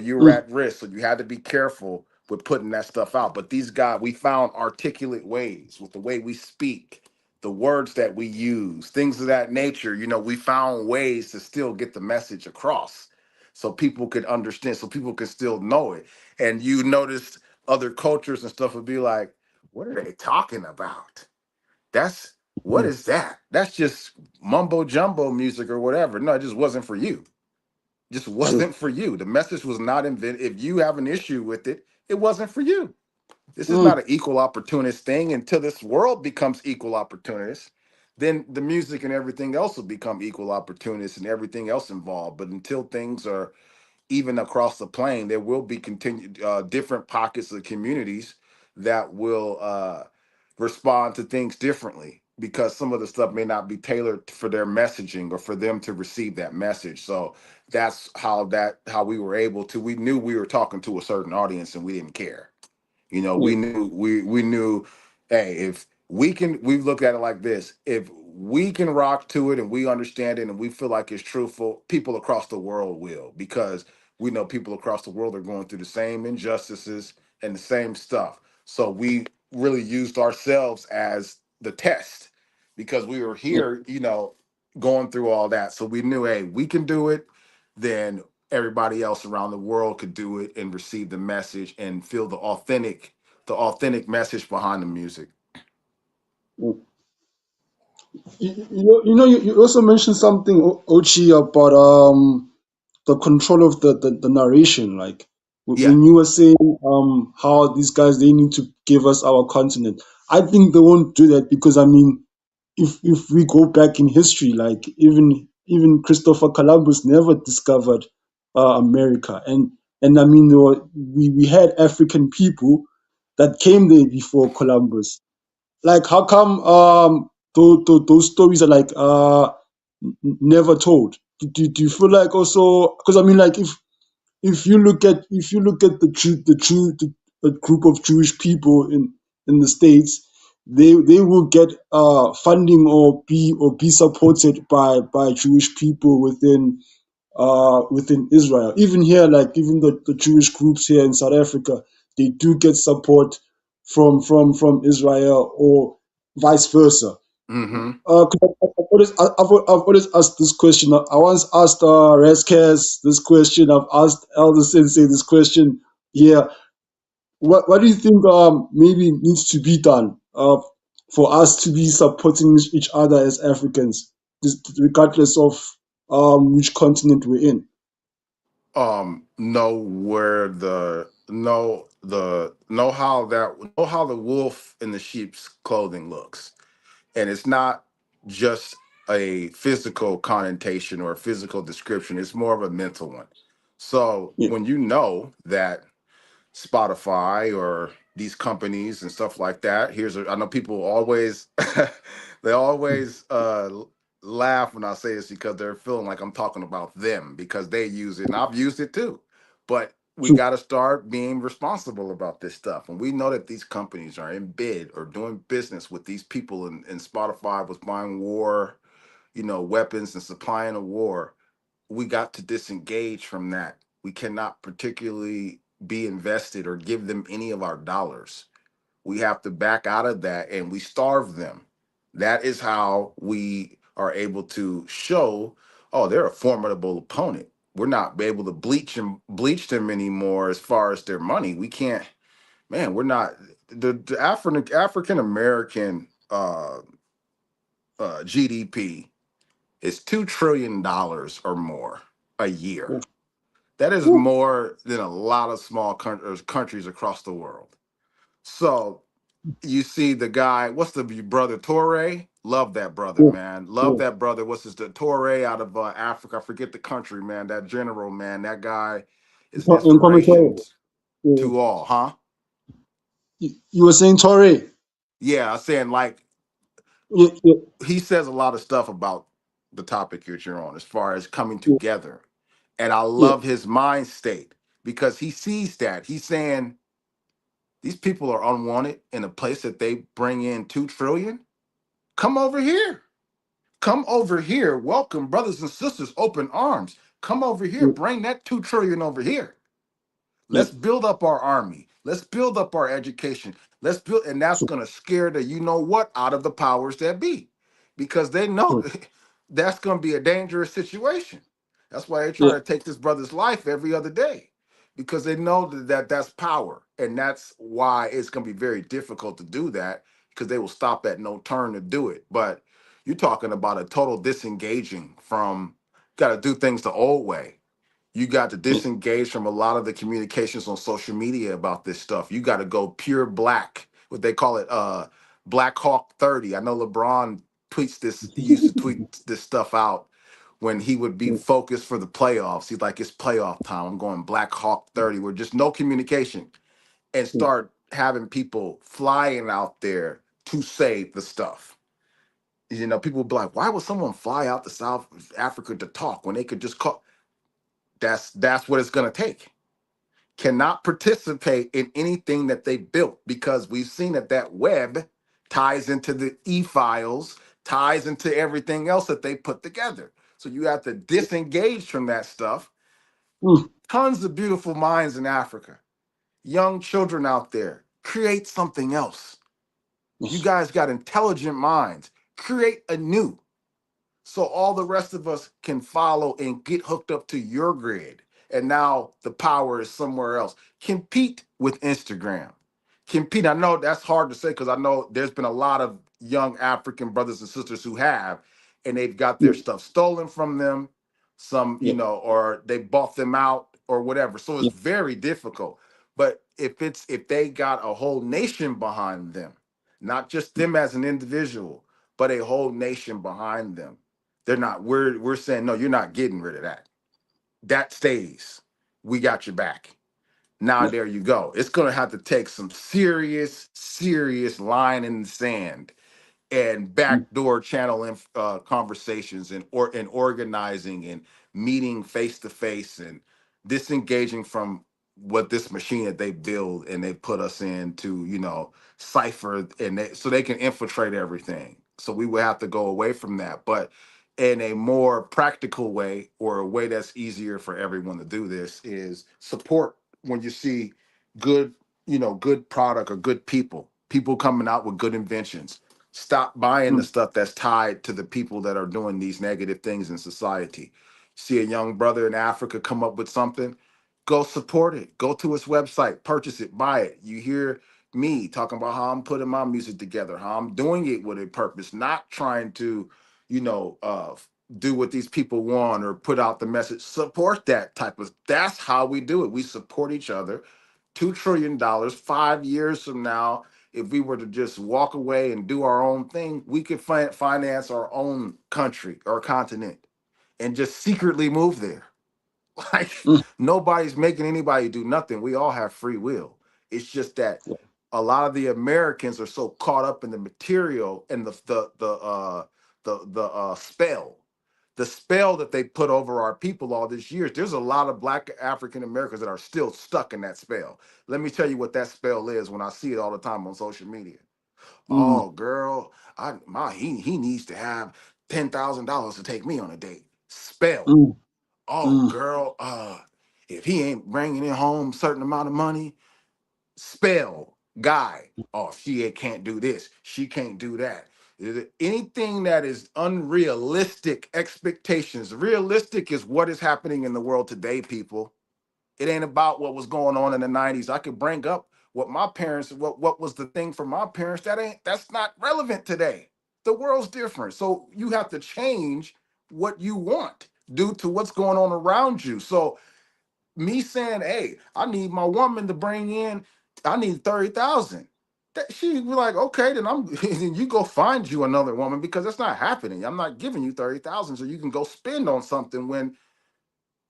You were mm, at risk. So you had to be careful with putting that stuff out. But these guys, we found articulate ways with the way we speak, the words that we use, things of that nature. We found ways to still get the message across so people could understand, so people could still know it. And you noticed other cultures and stuff would be like, what are they talking about? That's what mm, is that? That's just mumbo jumbo music or whatever. No, it just wasn't for you. Just true, wasn't for you. The message was not invented. If you have an issue with it, it wasn't for you. This is not mm, an equal opportunist thing. Until this world becomes equal opportunist, then the music and everything else will become equal opportunists and everything else involved. But until things are even across the plane, there will be continued different pockets of communities that will respond to things differently because some of the stuff may not be tailored for their messaging or for them to receive that message. So that's how we were able to. We knew we were talking to a certain audience and we didn't care. yeah, We knew, hey, if we look at it like this, if we can rock to it and we understand it and we feel like it's truthful, people across the world will, because we know people across the world are going through the same injustices and the same stuff. So we really used ourselves as the test because we were yeah, here, going through all that. So we knew, hey, we can do it. Then everybody else around the world could do it and receive the message and feel the authentic message behind the music. mm. You also mentioned something, Ochi, about the control of the narration. Like Yeah. when you were saying how these guys they need to give us our continent. I think they won't do that because I mean, if we go back in history, like even Christopher Columbus never discovered America, and I mean we had African people that came there before Columbus. Like how come those stories are like never told? Do you feel like also because I mean like if you look at the group of Jewish people in the states, they will get funding or be supported by Jewish people within Israel. Even here, like even the Jewish groups here in South Africa, they do get support from Israel or vice versa. Mm-hmm. 'Cause I've always asked this question. I once asked Rescas this question. I've asked Elder Sensei this question. Yeah, what do you think maybe needs to be done for us to be supporting each other as Africans, regardless of which continent we're in? Know how the wolf in the sheep's clothing looks. And it's not just a physical connotation or a physical description, it's more of a mental one. So Yeah. when you know that Spotify or these companies and stuff like that. I know people always they always laugh when I say this because they're feeling like I'm talking about them because they use it and I've used it too. But we True. got to start being responsible about this stuff. And we know that these companies are in bid or doing business with these people and Spotify was buying war, weapons and supplying a war. We got to disengage from that. We cannot particularly be invested or give them any of our dollars. We have to back out of that and we starve them. That is how we are able to show, oh, they're a formidable opponent. We're not able to bleach them anymore as far as their money. We can't, man, we're not the African American GDP is $2 trillion or more a year. That is Woo. more than a lot of small countries across the world. So you see the guy, what's the brother Torre? Love that brother, Yeah. man. Love Yeah. that brother. What's his the Torre out of Africa? I forget the country, man. That general, man. That guy is an In inspiration commentary. Yeah. to all, huh? You were saying Torre. Yeah, I'm saying like Yeah. Yeah. he says a lot of stuff about the topic that you're on as far as coming Yeah. together. And I Yeah. love his mind state because he sees that. He's saying these people are unwanted in a place that they bring in 2 trillion. Come over here. Come over here. Welcome, brothers and sisters, open arms. Come over here. Yeah. Bring that 2 trillion over here. Yeah. Let's build up our army. Let's build up our education. Let's build, and that's True. going to scare the you know what out of the powers that be, because they know True. that's going to be a dangerous situation. That's why they try Yeah. to take this brother's life every other day, because they know that that's power, and that's why it's going to be very difficult to do that because they will stop at no turn to do it. But you're talking about a total disengaging from. Got to do things the old way. You got to Yeah. disengage from a lot of the communications on social media about this stuff. You got to go pure black, what they call it, Black Hawk 30. I know LeBron tweets this, he used to tweet this stuff out when he would be Yeah. focused for the playoffs. He's like, it's playoff time. I'm going Black Hawk 30, where just no communication and Yeah. start having people flying out there to say the stuff. People would be like, why would someone fly out to South Africa to talk when they could just call? That's what it's gonna take. Cannot participate in anything that they built because we've seen that web ties into the e-files, ties into everything else that they put together. So you have to disengage from that stuff. Mm. Tons of beautiful minds in Africa, young children out there. Create something else. You Yes. guys got intelligent minds. Create anew so all the rest of us can follow and get hooked up to your grid. And now the power is somewhere else. Compete with Instagram. compete. I know that's hard to say because I know there's been a lot of young African brothers and sisters who have, and they've got their Yeah, stuff stolen from them, some, yeah, or they bought them out or whatever. So it's yeah, very difficult. But if they got a whole nation behind them, not just them as an individual, but a whole nation behind them, they're not. We're saying no, you're not getting rid of that. That stays. We got your back. Now yeah. there you go. It's gonna have to take some serious, serious line in the sand and Mm, backdoor channel conversations and organizing and meeting face to face and disengaging from what this machine that they build and they put us in to cipher so they can infiltrate everything. So we would have to go away from that, but in a more practical way, or a way that's easier for everyone to do this, is support when you see good good product or good people coming out with good inventions. Stop buying the mm, stuff that's tied to the people that are doing these negative things in society. See a young brother in Africa come up with something, go support it. Go to his website, purchase it, buy it. You hear me talking about how I'm putting my music together, how I'm doing it with a purpose, not trying to, you know, uh, do what these people want or put out the message. Support that type of. That's how we do it. We support each other. $2 trillion 5 years from now, if we were to just walk away and do our own thing, we could finance our own country or continent and just secretly move there. Like, mm. nobody's making anybody do nothing. We all have free will. It's just that Yeah. a lot of the Americans are so caught up in the material and the spell. The spell that they put over our people all these years. There's a lot of black African Americans that are still stuck in that spell. Let me tell you what that spell is when I see it all the time on social media. Mm, Oh, girl, he needs to have $10,000 to take me on a date. Spell. mm, Oh, mm. girl, if he ain't bringing in home certain amount of money, spell. Guy. Oh, can't do this. She can't do that. Anything that is unrealistic expectations. Realistic is what is happening in the world today, people. It ain't about what was going on in the 90s. I could bring up what my parents, what was the thing for my parents. That's not relevant today. The world's different. So you have to change what you want due to what's going on around you. So me saying, hey, I need my woman to bring in, I need 30,000. That she was like, okay, then then you go find you another woman, because that's not happening. I'm not giving you 30,000 so you can go spend on something when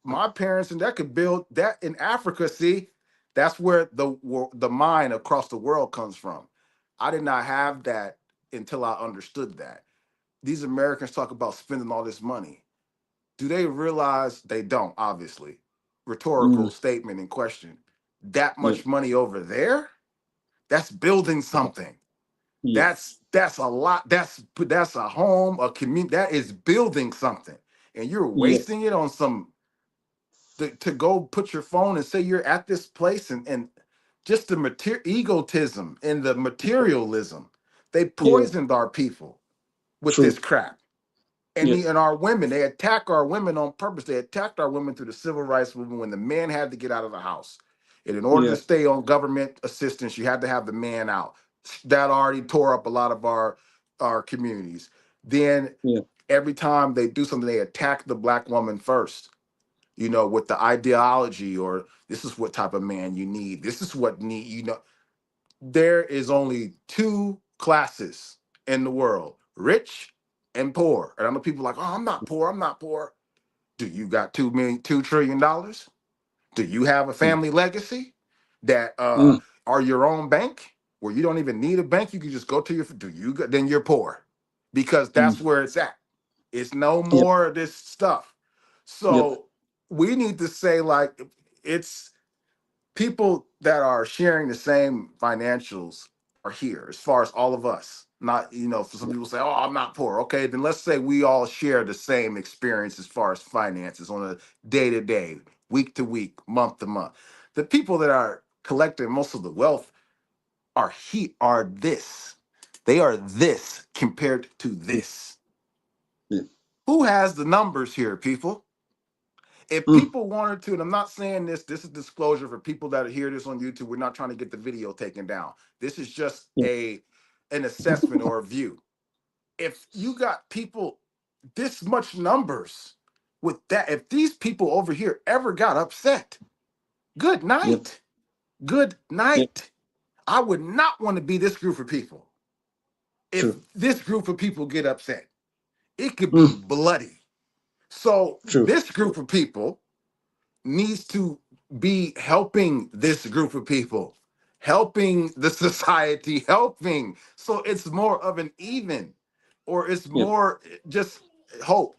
my parents and that could build that in Africa. See, that's where the mind across the world comes from. I did not have that until I understood that. These Americans talk about spending all this money. Do they realize they don't? Obviously, Mm. rhetorical statement in question. That Yeah, much money over there, that's building something. yeah, That's a lot. That's a home, a community. That is building something, and you're yeah, wasting it on some to go put your phone and say you're at this place, and just the egotism and the materialism. They yeah. poisoned our people with this True. crap. And Yeah. and our women, they attack our women on purpose. They attacked our women through the civil rights movement when the man had to get out of the house. And in order to Yeah. stay on government assistance, you had to have the man out. That already tore up a lot of our communities. Then Yeah. every time they do something, they attack the black woman first, with the ideology, or this is what type of man you need. This is what need. There is only two classes in the world: rich and poor. And I know people like, oh, I'm not poor. I'm not poor. Do you got $2 trillion? Do you have a Mm, family legacy that mm, are your own bank, where you don't even need a bank? You can just go to your. Do you? Then you're poor, because mm. that's where it's at. It's no Yep. more of this stuff. Yep. So we need to say, like, it's people that are sharing the same financials are here, as far as all of us. Not, for some people say, oh, I'm not poor. Okay, then let's say we all share the same experience as far as finances on a day to day, week to week, month to month. The people that are collecting most of the wealth are this. They are this compared to Yeah. this. Yeah. Who has the numbers here, people? If Mm. people wanted to, and I'm not saying this is disclosure for people that hear this on YouTube. We're not trying to get the video taken down. This is just Yeah. a an assessment or a view. If you got people this much numbers with that, if these people over here ever got upset, good Yep. night. Good Yep. night. I would not want to be this group of people. If True. this group of people get upset, it could be Mm. bloody. So True. this group of people needs to be helping this group of people, helping the society, helping. So it's more of an even, or it's Yep. more just hope,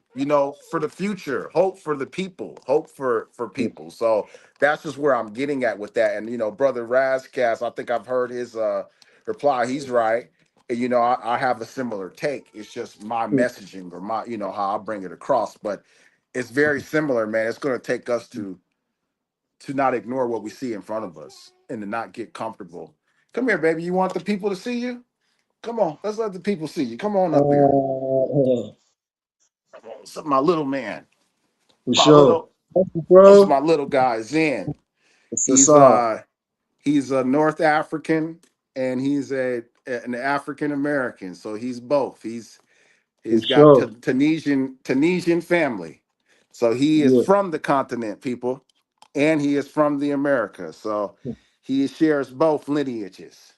for the future, hope for the people, hope for Yep. people. So that's just where I'm getting at with that. And brother Razcast, I think I've heard his reply. He's right. And, I have a similar take. It's just my Yep. messaging or my, how I bring it across. But it's very similar, man. It's going to take us to not ignore what we see in front of us and to not get comfortable. Come here, baby. You want the people to see you? Come on, let's let the people see you. Come on up here. Come on, what's up, my little man? For My sure. little, Thank you, this is bro. my little guy, Zen. It's a He's song. uh he's a North African and he's an African American. So he's both. For He's got sure. Tunisian family. So he is Yeah. from the continent, people, and he is from the Americas. So he shares both lineages.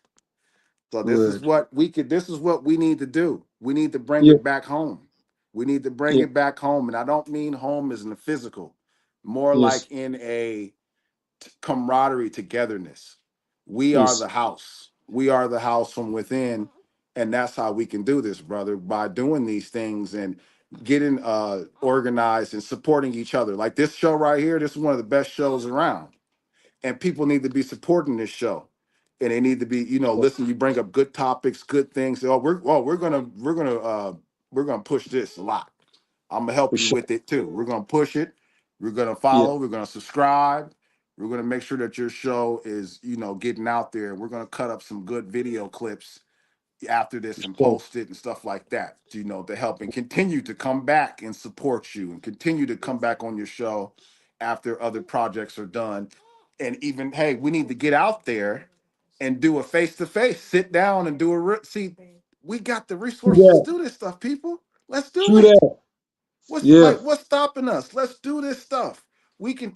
So Word. this is what we need to do. We need to bring Yeah. it back home. We need to bring Yeah. it back home. And I don't mean home as in the physical, more Yes. like in a camaraderie, togetherness. We are Yes. the house. We are the house from within. And that's how we can do this, brother, by doing these things and getting organized and supporting each other. Like this show right here, this is one of the best shows around, and people need to be supporting this show, and they need to be, Yeah. listen. You bring up good topics, good things. We're gonna push this a lot. I'm gonna For help you sure. with it too. We're gonna push it. We're gonna Yeah. follow. We're gonna subscribe. We're gonna make sure that your show is, getting out there. We're gonna cut up some good video clips after For this and sure. post it and stuff like that, to help and continue to come back and support you and continue to come back on your show after other projects are done. And even, hey, we need to get out there and do a face to face, sit down and do see, we got the True resources to that. do this stuff, people. Let's do True it. that. What's Yeah. like what's stopping us? Let's do this stuff. We can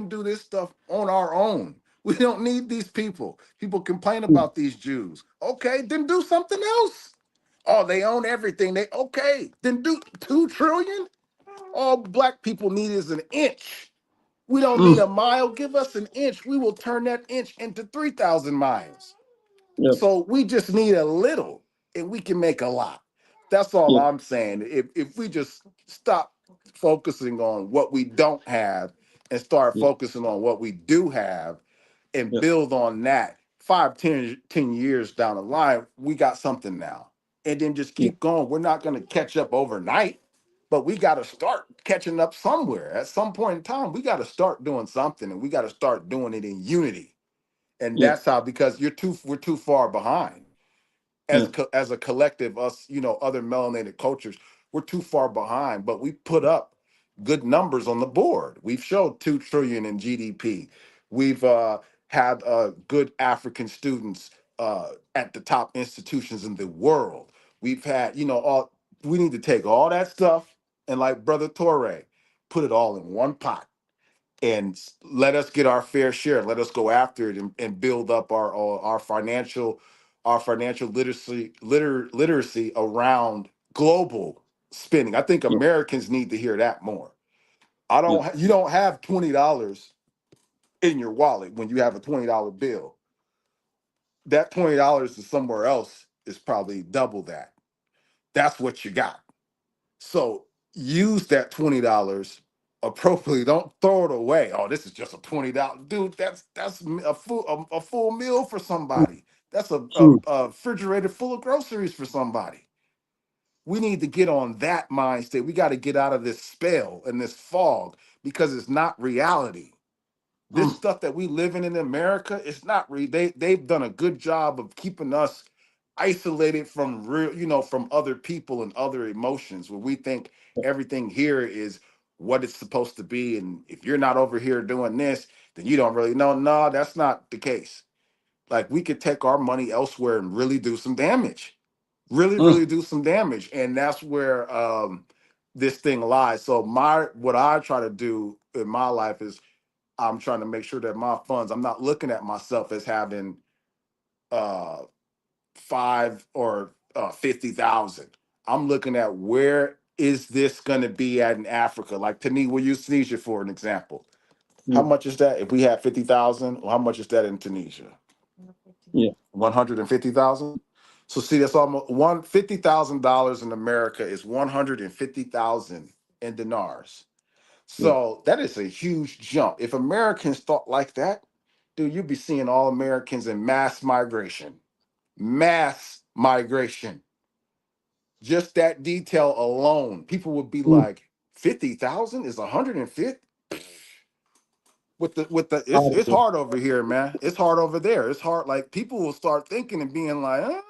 do this stuff on our own. We don't need these people. People complain Mm. about these Jews. Okay, then do something else. Oh, they own everything. They okay, then do 2 trillion. All black people need is an inch. We don't need Mm. a mile. Give us an inch. We will turn that inch into 3,000 miles. Yep. So we just need a little and we can make a lot. That's all Yep. I'm saying. If we just stop focusing on what we don't have and start Yep. focusing on what we do have and Yep. build on that 5, 10 years down the line, we got something now. And then just Yep. keep going. We're not going to catch up overnight, but we got to start catching up somewhere. At some point in time, we got to start doing something, and we got to start doing it in unity. And Yep. that's how, because we're too far behind as Yep. as a collective. Us, other melanated cultures, we're too far behind, but we put up good numbers on the board. We've showed 2 trillion in GDP. We've had good African students at the top institutions in the world. We've had, all. We need to take all that stuff and, like brother Torre, put it all in one pot and let us get our fair share. Let us go after it and build up our financial literacy around global spending. I think Yep. Americans need to hear that more. I Yep. don't. You don't have $20 in your wallet when you have a $20 bill. That $20 is somewhere else is probably double that. That's what you got. So use that $20 appropriately. Don't throw it away. Oh, this is just a $20, dude. That's a full meal for somebody. That's True. a refrigerator full of groceries for somebody. We need to get on that mind state. We got to get out of this spell and this fog because it's not reality. This Mm. stuff that we live in America, it's not they've done a good job of keeping us isolated from from other people and other emotions, where we think everything here is what it's supposed to be. And if you're not over here doing this, then you don't really know. No, that's not the case. Like we could take our money elsewhere and really do some damage. Really, really Mm. do some damage. And that's where this thing lies. So my what I try to do in my life is I'm trying to make sure that my funds, I'm not looking at myself as having uh five or 50,000. I'm looking at where is this going to be at in Africa? Like Tani, we'll use Tunisia for an example. How Yeah. much is that? If we had 50,000, well, how much is that in Tunisia? Yeah. 150,000. So see, that's almost $50,000 in America is 150,000 in dinars. Yeah. So that is a huge jump. If Americans thought like that, dude, you'd be seeing all Americans in mass migration. Mass migration. Just that detail alone, people would be Mm. like, 50,000 is 150. With the Ah, it's yeah. hard over here, man. It's hard over there. It's hard. Like people will start thinking and being like,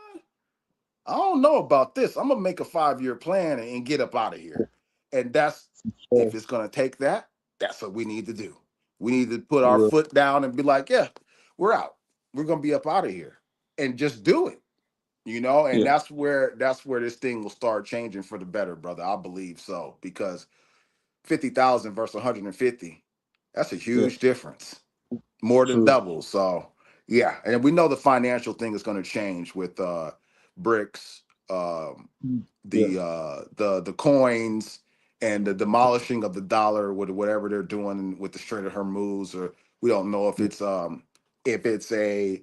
I don't know about this. I'm gonna make a 5-year plan and get up out of here. And that's Yeah. if it's gonna take that, that's what we need to do. We need to put our Yeah. foot down and be like, yeah, we're out. We're gonna be up out of here and just do it. And Yeah. that's where this thing will start changing for the better, brother. I believe so because 50,000 versus 150, that's a Yeah. huge difference, more than True. double. So yeah, and we know the financial thing is going to change with bricks, Mm. Yeah. the coins, and the demolishing of the dollar with whatever they're doing with the Strait of Hormuz, or we don't know if it's a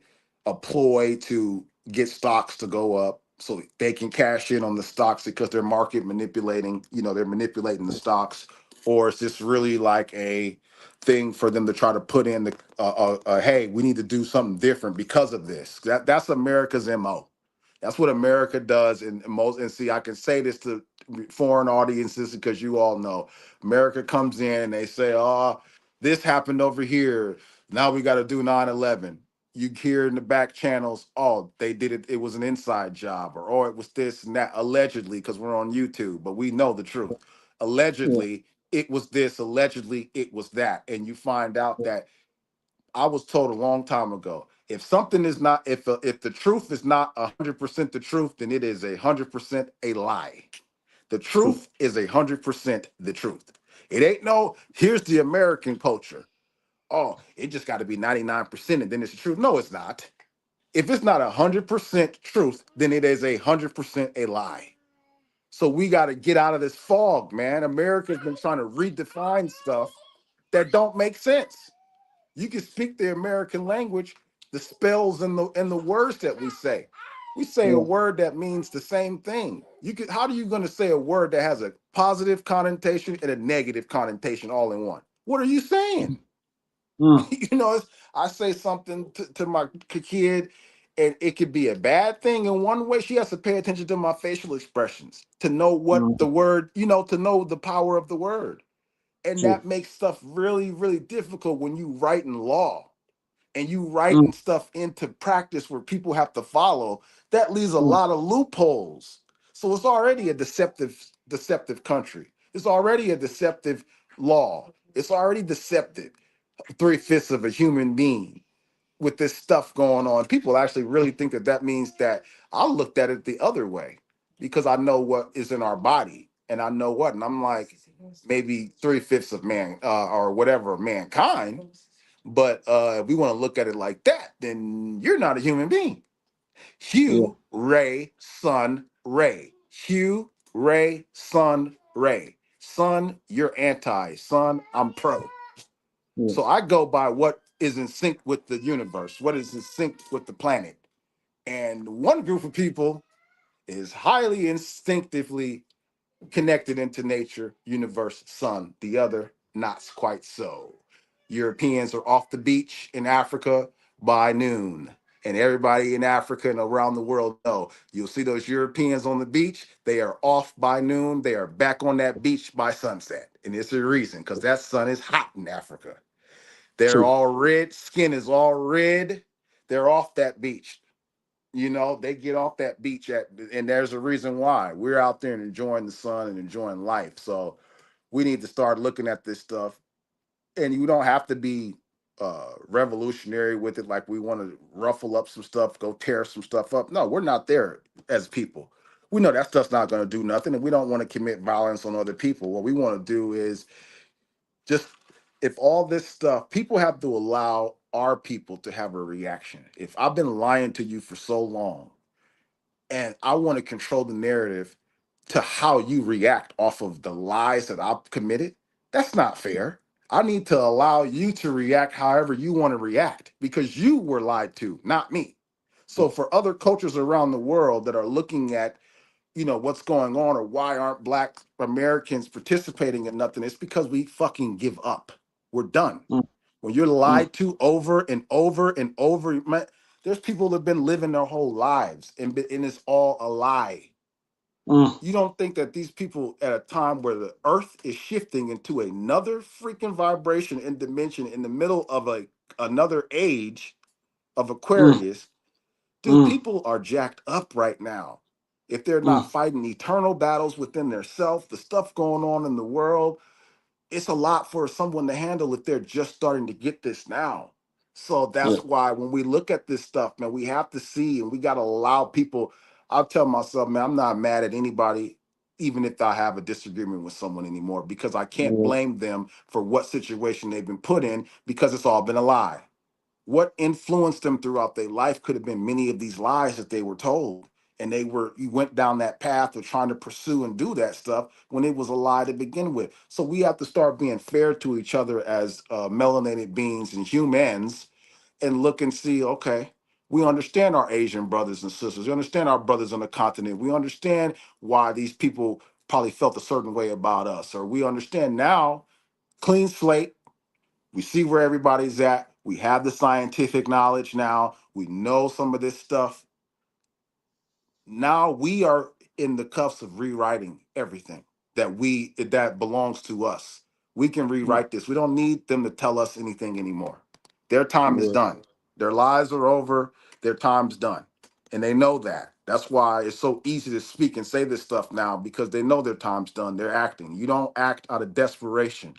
ploy to get stocks to go up so they can cash in on the stocks because they're market manipulating. They're manipulating the stocks, or it's just really like a thing for them to try to put in the hey, we need to do something different because of this. That's America's MO. That's what America does in most. And see, I can say this to foreign audiences because you all know America comes in and they say, "Oh, this happened over here. Now we got to do 9/11." You hear in the back channels, "Oh, they did it. It was an inside job," or "Oh, it was this and that." Allegedly, because we're on YouTube, but we know the truth. Yeah. Allegedly, it was this. Allegedly, it was that, and you find out that I was told a long time ago, if something is not, if the truth is not 100% the truth, then it is 100% a lie. The True. truth is 100% the truth. It ain't no, here's the American culture. Oh, it just got to be 99% and then it's the truth. No, it's not. If it's not 100% truth, then it is 100% a lie. So we got to get out of this fog, man. America's been trying to redefine stuff that don't make sense. You can speak the American language, the spells and the words that we say. We say a Yeah. word that means the same thing. How are you going to say a word that has a positive connotation and a negative connotation all in one? What are you saying? Mm. I say something to my kid, and it could be a bad thing in one way. She has to pay attention to my facial expressions to know what the Mm. word, to know the power of the word. And True. that makes stuff really, really difficult when you write in law and you writing Mm. stuff into practice where people have to follow. That leaves a Mm. lot of loopholes. So it's already a deceptive country. It's already a deceptive law. It's already deceptive. 3/5 of a human being with this stuff going on. People actually really think that means that. I looked at it the other way because I know what is in our body and I know what, and I'm like maybe 3/5 of man or whatever mankind. But if we want to look at it like that, then you're not a human being. Yeah. Hugh, Ray, Sun, Ray. Hugh, Ray, Sun, Ray. Sun, you're anti. Sun, I'm pro. Yeah. So I go by what is in sync with the universe, what is in sync with the planet. And one group of people is highly instinctively connected into nature, universe, sun. The other, not quite so. Europeans are off the beach in Africa by noon. And everybody in Africa and around the world know you'll see those Europeans on the beach. They are off by noon. They are back on that beach by sunset. And it's a reason because that sun is hot in Africa. They're True. all red, skin is all red. They're off that beach. They get off that beach and there's a reason why. We're out there and enjoying the sun and enjoying life. So we need to start looking at this stuff. And you don't have to be revolutionary with it, like we want to ruffle up some stuff, go tear some stuff up. No, we're not there as people. We know that stuff's not going to do nothing, and we don't want to commit violence on other people. What we want to do is just, if all this stuff, people have to allow our people to have a reaction. If I've been lying to you for so long, and I want to control the narrative to how you react off of the lies that I've committed, that's not fair. I need to allow you to react however you want to react because you were lied to, not me. So for other cultures around the world that are looking at, what's going on, or why aren't black Americans participating in nothing, it's because we fucking give up. We're done. mm, When you're mm, lied to over and over and over, man, there's people that have been living their whole lives, and it's all a lie. mm, You don't think that these people, at a time where the earth is shifting into another freaking vibration and dimension in the middle of another age of mm, Aquarius, dude, mm, people are jacked up right now. If they're mm. not fighting eternal battles within their self, the stuff going on in the world, it's a lot for someone to handle if they're just starting to get this now. So Yeah, that's why when we look at this stuff, man, we have to see, and we got to allow people. I'll tell myself, man, I'm not mad at anybody, even if I have a disagreement with someone anymore, because I can't yeah, blame them for what situation they've been put in because it's all been a lie. What influenced them throughout their life could have been many of these lies that they were told, and you went down that path of trying to pursue and do that stuff when it was a lie to begin with. So we have to start being fair to each other as melanated beings and humans, and look and see, okay, we understand our Asian brothers and sisters, we understand our brothers on the continent, we understand why these people probably felt a certain way about us, or we understand now, clean slate. We see where everybody's at. We have the scientific knowledge now. We know some of this stuff. Now we are in the cuffs of rewriting everything that belongs to us. We can mm, rewrite this. We don't need them to tell us anything anymore. Their time is yeah, done. Their lives are over. Their time's done. And they know that. That's why it's so easy to speak and say this stuff now, because they know their time's done. They're acting. You don't act out of desperation.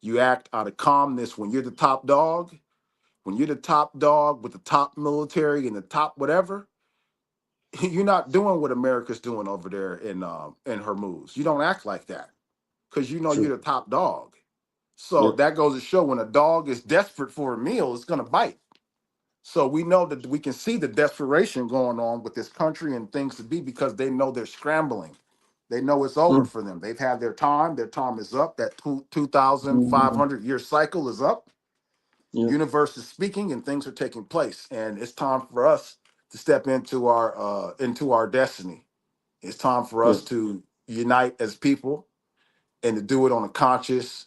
You act out of calmness when you're the top dog. When you're the top dog with the top military and the top whatever, you're not doing what America's doing over there in Hormuz. You don't act like that because you know true. you're the top dog. So Yeah, that goes to show, when a dog is desperate for a meal, it's gonna bite. So we know that we can see the desperation going on with this country and things to be, because they know they're scrambling. They know it's over mm, for them. They've had their time. Their time is up. That mm, 2,500-year cycle is up. yeah, Universe is speaking and things are taking place, and it's time for us to step into our destiny. It's time for yeah, us to unite as people, and to do it on a conscious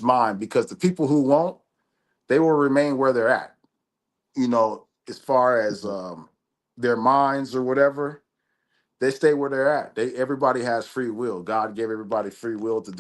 mind, because the people who won't, they will remain where they're at, as far as their minds or whatever. They stay where they're at. Everybody has free will. God gave everybody free will to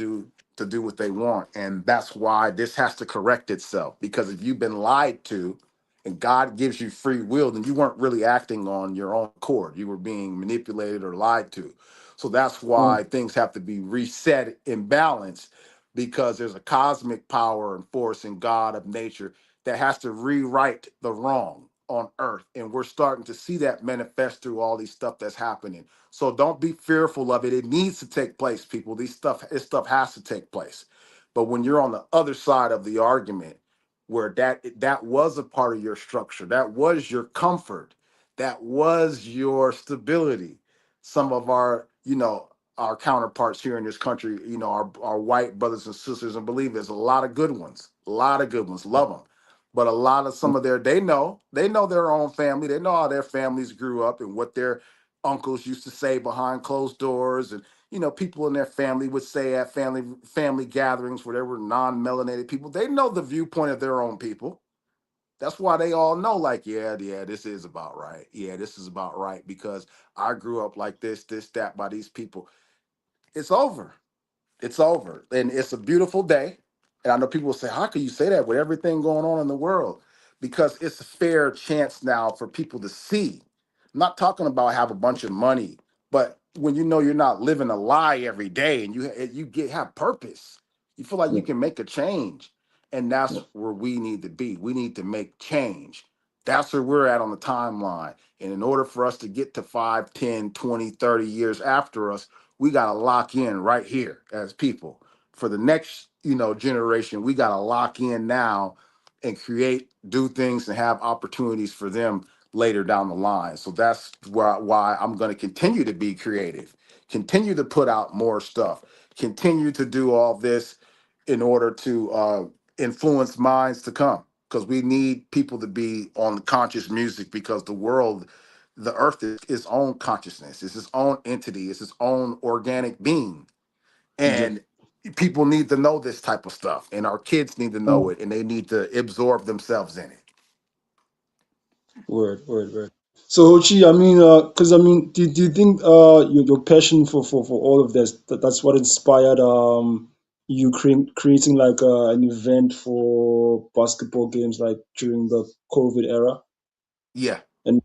do what they want, and that's why this has to correct itself. Because if you've been lied to, and God gives you free will, then you weren't really acting on your own accord. You were being manipulated or lied to. So that's mm, why things have to be reset in balance, because there's a cosmic power and force in God of nature that has to rewrite the wrong on earth, and we're starting to see that manifest through all these stuff that's happening. So don't be fearful of it. It needs to take place, people. This stuff has to take place. But when you're on the other side of the argument, where that was a part of your structure, that was your comfort, that was your stability. Some of our counterparts here in this country, our white brothers and sisters, and believe there's a lot of good ones, love them. But a lot of some of they know their own family. They know how their families grew up and what their uncles used to say behind closed doors, and people in their family would say at family gatherings where there were non-melanated people. They know the viewpoint of their own people. That's why they all know, like, yeah, yeah, this is about right. Yeah, this is about right, because I grew up like this, that, by these people. It's over. It's over. And it's a beautiful day. And I know people will say, how can you say that with everything going on in the world? Because it's a fair chance now for people to see. I'm not talking about have a bunch of money, but when you know you're not living a lie every day, and you get have purpose, you feel like you yeah, can make a change. And yeah, that's where we need to be. We need to make change. That's where we're at on the timeline. And in order for us to get to 5, 10, 20, 30 years after us, we got to lock in right here as people. For the next, generation, we got to lock in now and create, do things, and have opportunities for them later down the line. So that's why I'm going to continue to be creative, continue to put out more stuff, continue to do all this in order to influence minds to come. Because we need people to be on conscious music, because the world, the earth is its own consciousness, it's its own entity, it's its own organic being. yeah. And people need to know this type of stuff, and our kids need to know Oh, it, and they need to absorb themselves in it. word, word, word. So Hochi, I mean, because I mean, do you think your passion for all of this, that's what inspired you creating like an event for basketball games like during the COVID era? Yeah. And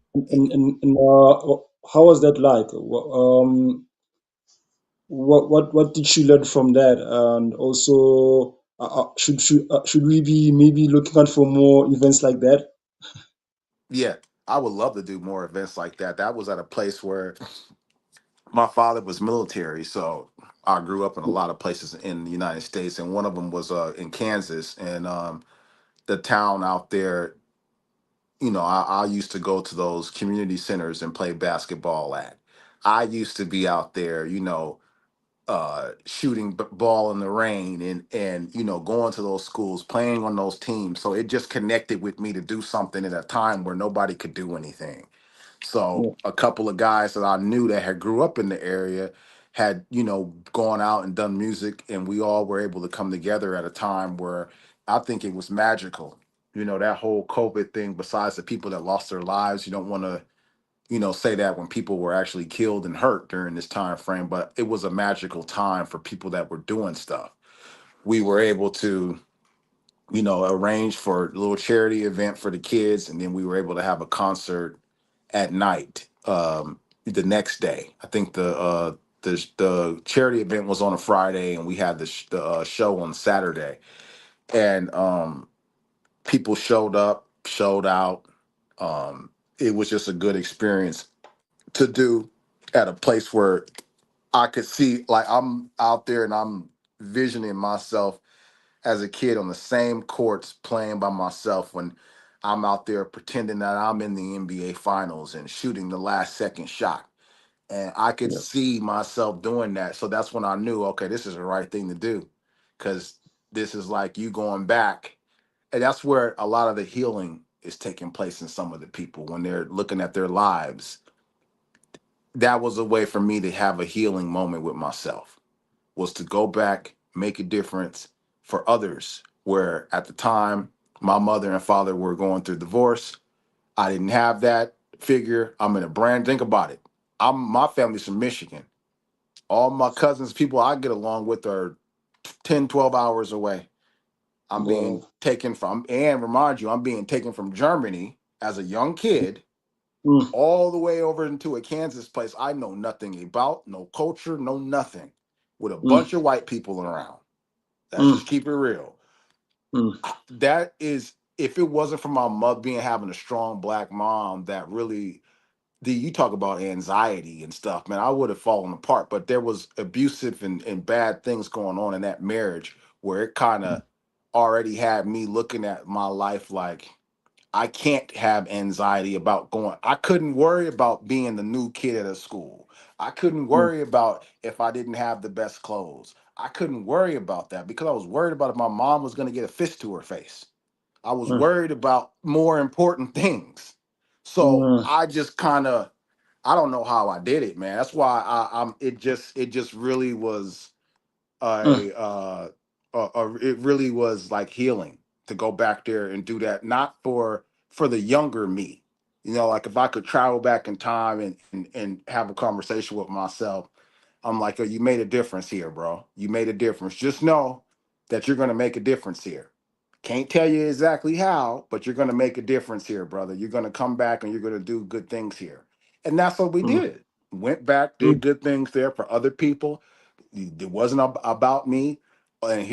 how was that like? What did you learn from that? And also, should we be maybe looking out for more events like that? Yeah, I would love to do more events like that. That was at a place where my father was military, so I grew up in a lot of places in the United States, and one of them was in Kansas, and the town out there. I used to go to those community centers and play basketball at. I used to be out there, shooting ball in the rain, and going to those schools, playing on those teams. So it just connected with me to do something at a time where nobody could do anything. So Yeah, a couple of guys that I knew that had grew up in the area had, gone out and done music, and we all were able to come together at a time where I think it was magical. That whole COVID thing, besides the people that lost their lives, you don't want to, say that when people were actually killed and hurt during this time frame, but it was a magical time for people that were doing stuff. We were able to, arrange for a little charity event for the kids, and then we were able to have a concert at night, the next day. I think the charity event was on a Friday, and we had the show on Saturday, and people showed up, showed out. It was just a good experience to do at a place where I could see, like, I'm out there and I'm visioning myself as a kid on the same courts playing by myself, when I'm out there pretending that I'm in the NBA finals and shooting the last second shot. And I could yeah, see myself doing that. So that's when I knew, okay, this is the right thing to do. Cause this is like you going back. And that's where a lot of the healing is taking place in some of the people when they're looking at their lives. That was a way for me to have a healing moment with myself, was to go back, make a difference for others. Where at the time, my mother and father were going through divorce. I didn't have that figure. I'm in a brand. Think about it. My family's from Michigan. All my cousins, people I get along with, are 10, 12 hours away. I'm being wow. taken from, and remind you, I'm being taken from Germany as a young kid Mm, all the way over into a Kansas place I know nothing about, no culture, no nothing, with a mm, bunch of white people around. Let's mm, just keep it real. mm, That is, if it wasn't for my mother being having a strong black mom that really, you talk about anxiety and stuff, man, I would have fallen apart. But there was abusive and bad things going on in that marriage, where it kind of already had me looking at my life like, I can't have anxiety about going. I couldn't worry about being the new kid at a school. I couldn't mm, worry about if I didn't have the best clothes. I couldn't worry about that because I was worried about if my mom was going to get a fist to her face. I was mm, worried about more important things. So mm, I just kind of, I don't know how I did it, man. That's why I'm. It just really was mm, it really was like healing to go back there and do that, not for the younger me. Like if I could travel back in time and have a conversation with myself, I'm like, oh, you made a difference here, bro. You made a difference. Just know that you're going to make a difference here. Can't tell you exactly how, but you're going to make a difference here, brother. You're going to come back and you're going to do good things here. And that's what we mm, did. went back, did mm, good things there for other people. It wasn't about me. And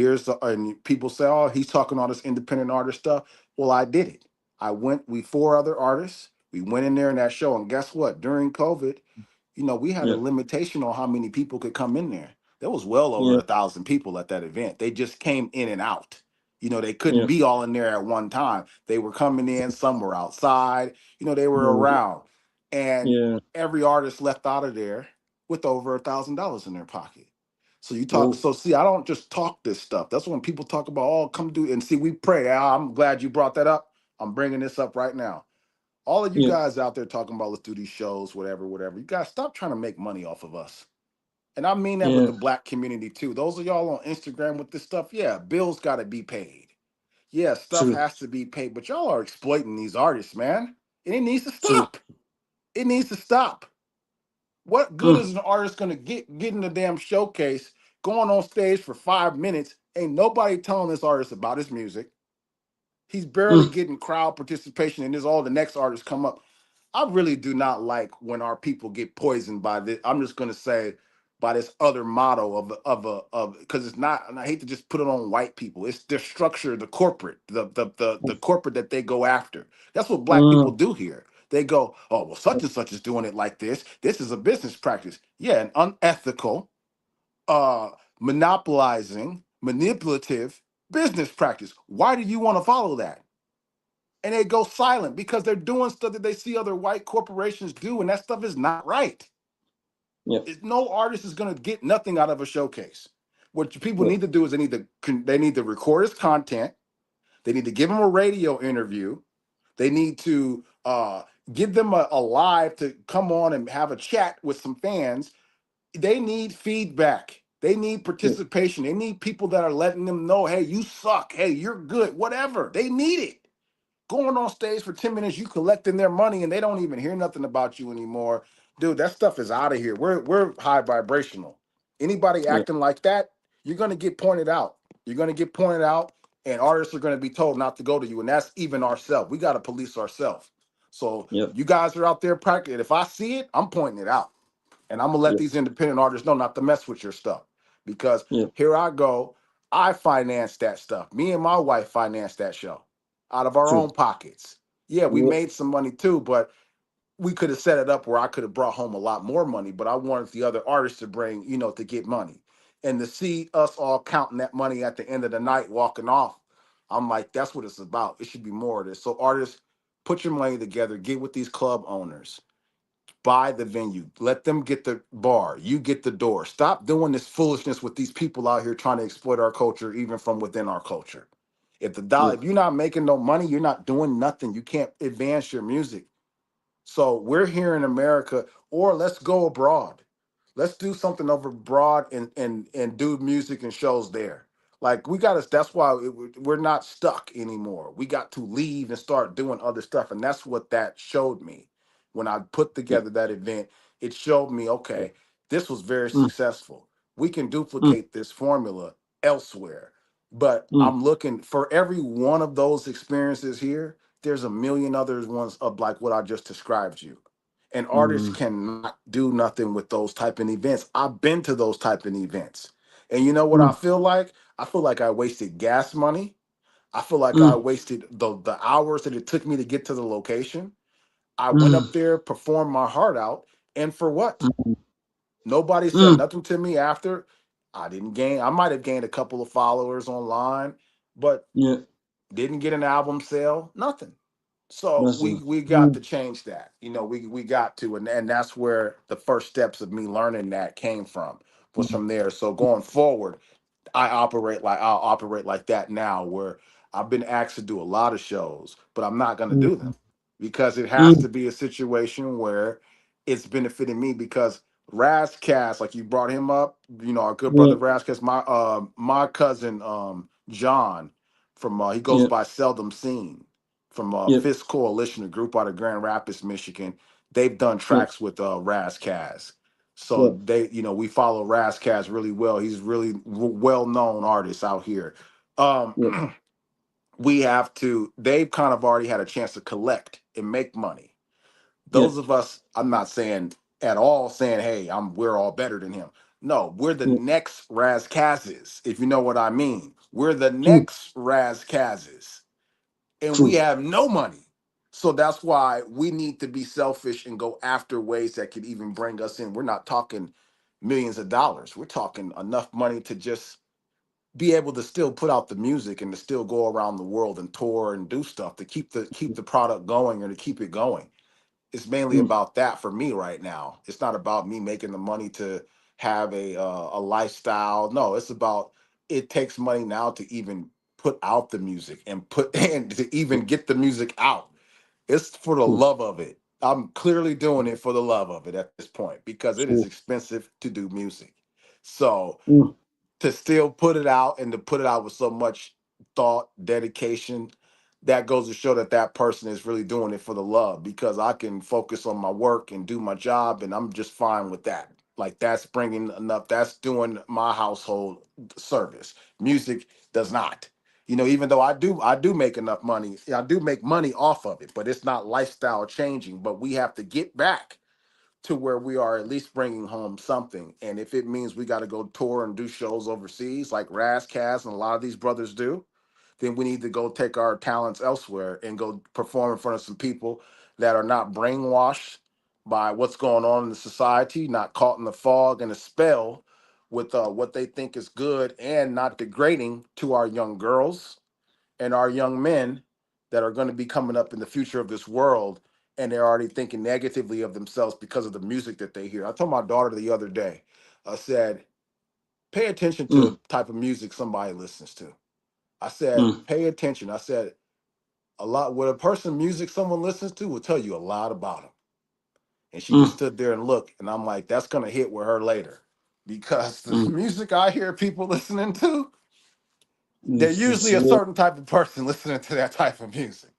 and people say, oh, he's talking all this independent artist stuff. Well, I did it. We four other artists. We went in there in that show, and guess what? During COVID, we had a yeah, limitation on how many people could come in there. There was well over yeah, 1,000 people at that event. They just came in and out. They couldn't yeah, be all in there at one time. They were coming in, some were outside, they were mm, around. And yeah. every artist left out of there with over $1,000 in their pocket. So you talk, Whoa. so see, I don't just talk this stuff. That's when people talk about, oh, come do, and see, we pray. I'm glad you brought that up. I'm bringing this up right now. All of you Yeah, guys out there talking about let's do these shows, whatever, whatever. You guys stop trying to make money off of us. And I mean that with yeah. the black community too. Those of y'all on Instagram with this stuff, yeah, bills got to be paid. Yeah, stuff True, has to be paid, but y'all are exploiting these artists, man. And it needs to true. stop. It needs to stop. What good Mm, is an artist gonna get in the damn showcase, going on stage for 5 minutes? Ain't nobody telling this artist about his music. He's barely mm, getting crowd participation, and there's all the next artists come up. I really do not like when our people get poisoned by this. I'm just gonna say by this other motto of because it's not, and I hate to just put it on white people. It's their structure, the corporate, the corporate that they go after. That's what black people mm, do here. They go, oh well, such and such is doing it like this. This is a business practice. Yeah, an unethical, uh, monopolizing, manipulative business practice. Why do you want to follow that? And they go silent because they're doing stuff that they see other white corporations do, and that stuff is not right. yeah, No artist is going to get nothing out of a showcase. What people yeah, need to do is they need to record his content. They need to give him a radio interview. They need to give them a live to come on and have a chat with some fans. They need feedback. They need yeah, participation. They need people that are letting them know, hey, you suck. Hey, you're good. Whatever. They need it. Going on stage for 10 minutes, you collecting their money and they don't even hear nothing about you anymore. Dude, that stuff is out of here. We're high vibrational. Anybody yeah, acting like that, you're gonna get pointed out. You're gonna get pointed out, and artists are gonna be told not to go to you. And that's even ourselves. We gotta police ourselves. So yeah, you guys are out there practicing. If I see it, I'm pointing it out. And I'm gonna let yeah, these independent artists know not to mess with your stuff. Because yeah, here I go. I financed that stuff. Me and my wife financed that show out of our true. own pockets. Yeah, we Yeah, made some money too, but we could have set it up where I could have brought home a lot more money, but I wanted the other artists to bring, to get money. And to see us all counting that money at the end of the night walking off, I'm like, that's what it's about. It should be more of this. So artists, put your money together, get with these club owners, buy the venue, let them get the bar, you get the door. Stop doing this foolishness with these people out here trying to exploit our culture, even from within our culture. yeah, If you're not making no money, you're not doing nothing. You can't advance your music. So we're here in America, or let's go abroad. Let's do something over abroad and do music and shows there. Like we got to. That's why we're not stuck anymore. We got to leave and start doing other stuff, and that's what that showed me when I put yeah, together that event. It showed me, yeah. okay, this was very Mm, successful. We can mm, duplicate this formula elsewhere. But mm, I'm looking for every one of those experiences here. There's a million others ones of like what I just described you. And artists mm, cannot do nothing with those type of events. I've been to those type of events. And you know what I mm, feel like? I feel like I wasted gas money. I feel like I mm, wasted the hours that it took me to get to the location. I went mm, up there, performed my heart out, and for what? mm, Nobody said mm. nothing to me after. I might have gained a couple of followers online, but Yeah, didn't get an album sale, nothing. So we nothing. we got Mm, to change that. We got to, and that's where the first steps of me learning that came from, was mm, from there. So going forward, I'll operate like that now, where I've been asked to do a lot of shows, but I'm not going to do mm, them because it has mm, to be a situation where it's benefiting me. Because Razcast, like you brought him up, our good yeah, brother Razcast, my cousin John from he goes yeah, by Seldom Seen, from yeah, Fist Coalition, a group out of Grand Rapids, Michigan. They've done yeah, tracks with Razcast. So yeah, we follow Razcast really well. He's really well known artist out here. Um, yeah, they've kind of already had a chance to collect and make money. yeah, Those of us, I'm not saying at all saying, hey, we're all better than him. No, we're the mm, next Raz Kaz's, if you know what I mean. We're the true, next Raz Kaz's, and we true. have no money. So that's why we need to be selfish and go after ways that could even bring us in. We're not talking millions of dollars. We're talking enough money to just be able to still put out the music and to still go around the world and tour and do stuff to keep the product going or to keep it going. It's mainly Mm, about that for me right now. It's not about me making the money to have a lifestyle. No, it's about it takes money now to even put out the music and put and to even true, get the music out. It's for the true, love of it. I'm clearly doing it for the love of it at this point because it is true. expensive to do music. So Mm, to still put it out and to put it out with so much thought, dedication, that goes to show that that person is really doing it for the love because I can focus on my work and do my job and I'm just fine with that. Like that's bringing enough, that's doing my household service. Music does not. You know, even though I do make enough money, I do make money off of it, but it's not lifestyle changing, but we have to get back to where we are at least bringing home something. And if it means we got to go tour and do shows overseas, like Razcast and a lot of these brothers do, then we need to go take our talents elsewhere and go perform in front of some people that are not brainwashed by what's going on in the society, not caught in the fog and the spell with what they think is good and not degrading to our young girls and our young men that are going to be coming up in the future of this world and they're already thinking negatively of themselves because of the music that they hear. I told my daughter the other day, I said, pay attention to mm, the type of music somebody listens to. I said, mm, pay attention. I said, a lot what a person music someone listens to will tell you a lot about them. And she just mm, stood there and looked, and I'm like, that's gonna hit with her later. Because the mm. music I hear people listening to, they're It's usually a real. certain type of person listening to that type of music.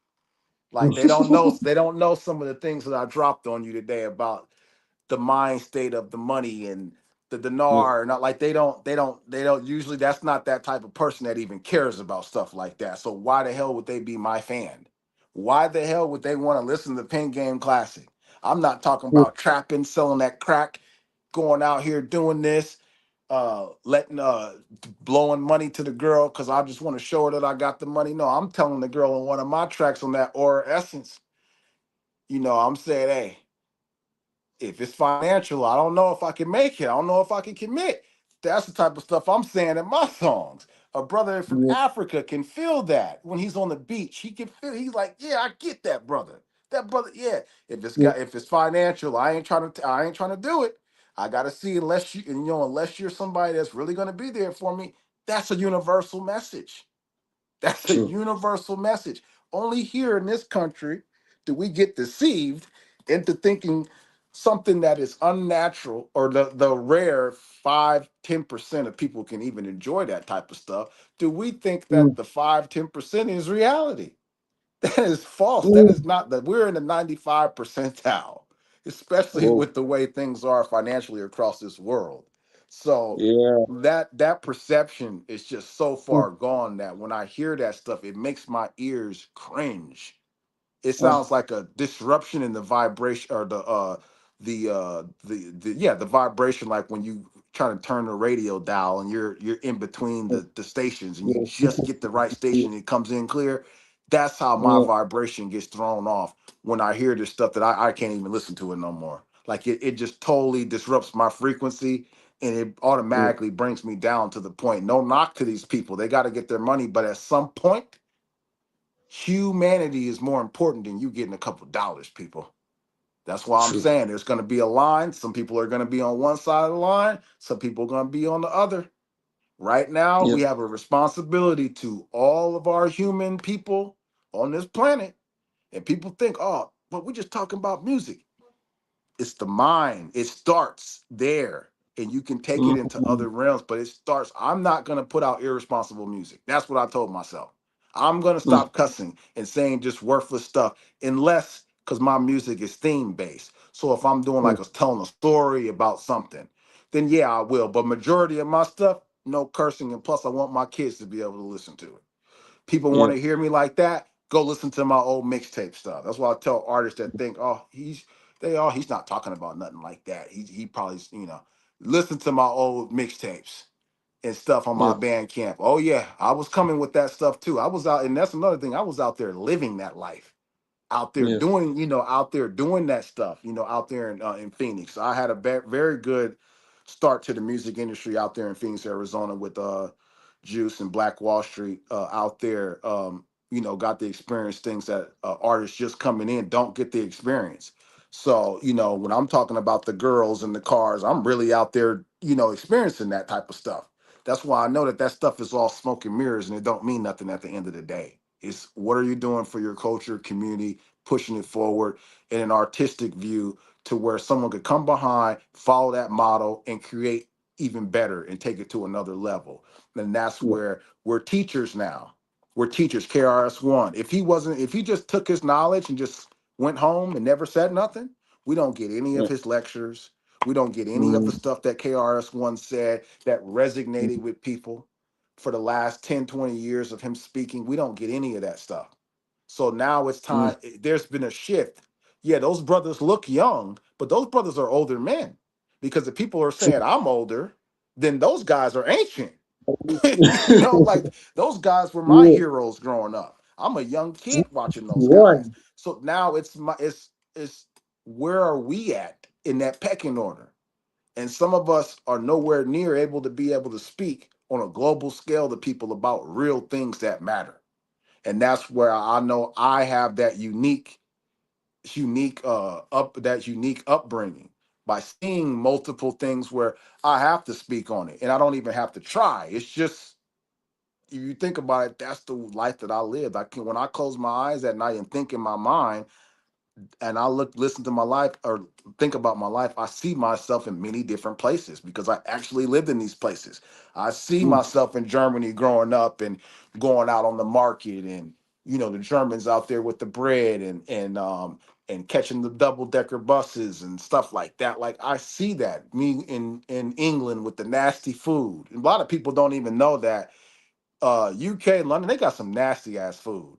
Like they don't know some of the things that I dropped on you today about the mind state of the money and the Yeah, dinar. Not like they don't usually that's not that type of person that even cares about stuff like that. So why the hell would they be my fan? Why the hell would they want to listen to Pengame Classic? I'm not talking true, about trapping, selling that crack, going out here doing this, letting blowing money to the girl because I just want to show her that I got the money. No, I'm telling the girl in one of my tracks on that Aura Essence, I'm saying, hey, if it's financial, I don't know if I can make it. I don't know if I can commit. That's the type of stuff I'm saying in my songs. A brother from yeah, Africa can feel that when he's on the beach. He can feel. He's like, yeah, I get that brother. That brother, yeah. yeah, If it's financial, I ain't trying to do it. I gotta see unless you're somebody that's really gonna be there for me. That's a universal message. That's a true. universal message. Only here in this country do we get deceived into thinking something that is unnatural or the rare 5-10% of people can even enjoy that type of stuff. Do we think that Mm, the 5-10% is reality? That is false. That mm. is not that we're in the 95 percentile, especially Oh, with the way things are financially across this world. So yeah. that perception is just so Mm, far gone that when I hear that stuff, it makes my ears cringe. It ah, sounds like a disruption in the vibration or the vibration, like when you trying to turn the radio dial and you're in between ah, the stations and you yeah, just get the right yeah, station and it comes in clear. That's how my yeah, vibration gets thrown off when I hear this stuff that I can't even listen to it no more. Like it just totally disrupts my frequency and it yeah, automatically brings me down to the point. No knock to these people. They got to get their money, but at some point humanity is more important than you getting a couple dollars, people. That's why I'm true. saying there's going to be a line. Some people are going to be on one side of the line, some people are going to be on the other. Right now, Yeah, we have a responsibility to all of our human people on this planet. And people think, oh, but we're just talking about music. It's the mind. It starts there. And you can take it into mm, other realms, but it starts. I'm not going to put out irresponsible music. That's what I told myself. I'm going to mm, stop cussing and saying just worthless stuff unless because my music is theme based. So if I'm doing mm, like telling a story about something, then yeah, I will. But majority of my stuff, no cursing. And plus, I want my kids to be able to listen to it. People want yeah, to hear me like that, go listen to my old mixtape stuff. That's why I tell artists that think, oh, They all he's not talking about nothing like that. He probably listen to my old mixtapes and stuff on my Yeah. band camp. Oh yeah, I was coming with that stuff too. I was out, and that's another thing. I was out there living that life, out there Yeah. doing, out there doing that stuff, out there in Phoenix. So I had a very good start to the music industry out there in Phoenix, Arizona, with Juice and Black Wall Street out there. Got the experience things that artists just coming in don't get the experience. So, when I'm talking about the girls and the cars, I'm really out there, experiencing that type of stuff. That's why I know that stuff is all smoke and mirrors and it don't mean nothing at the end of the day. It's what are you doing for your culture, community, pushing it forward in an artistic view to where someone could come behind, follow that model, and create even better and take it to another level. And that's Yeah. where we're teachers now. We're teachers, KRS-One. If he just took his knowledge and just went home and never said nothing, we don't get any of Yeah. his lectures. We don't get any of the Mm, stuff that KRS-One said that resonated mm, with people for the last 10, 20 years of him speaking. We don't get any of that stuff. So now it's mm. time. There's been a shift. Yeah, those brothers look young, but those brothers are older men because if people are saying True. I'm older, then those guys are ancient. Like those guys were my Yeah. heroes growing up. I'm a young kid watching those guys. One. So now it's where are we at in that pecking order? And some of us are nowhere near able to be able to speak on a global scale to people about real things that matter. And that's where I know I have that unique upbringing by seeing multiple things where I have to speak on it and I don't even have to try. It's just if you think about it, that's the life that I lived. I can when I close my eyes at night and think in my mind, and I listen to my life or think about my life, I see myself in many different places because I actually lived in these places. I see Mm, myself in Germany growing up and going out on the market and the Germans out there with the bread and catching the double decker buses and stuff like that. Like I see that me in England with the nasty food. And a lot of people don't even know that UK and London, they got some nasty ass food,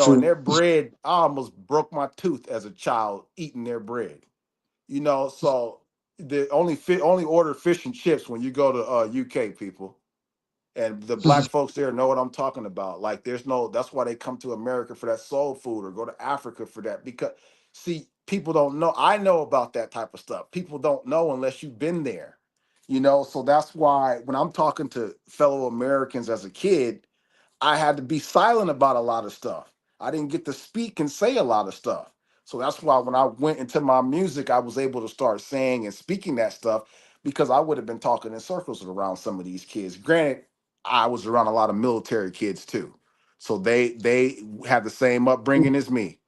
and true. their bread, I almost broke my tooth as a child eating their bread. So the only order fish and chips when you go to UK people. And the black folks there know what I'm talking about. Like that's why they come to America for that soul food or go to Africa for that. Because see, people don't know. I know about that type of stuff. People don't know unless you've been there. So that's why when I'm talking to fellow Americans as a kid, I had to be silent about a lot of stuff. I didn't get to speak and say a lot of stuff. So that's why when I went into my music, I was able to start saying and speaking that stuff because I would have been talking in circles around some of these kids. Granted, I was around a lot of military kids too. So they had the same upbringing as me,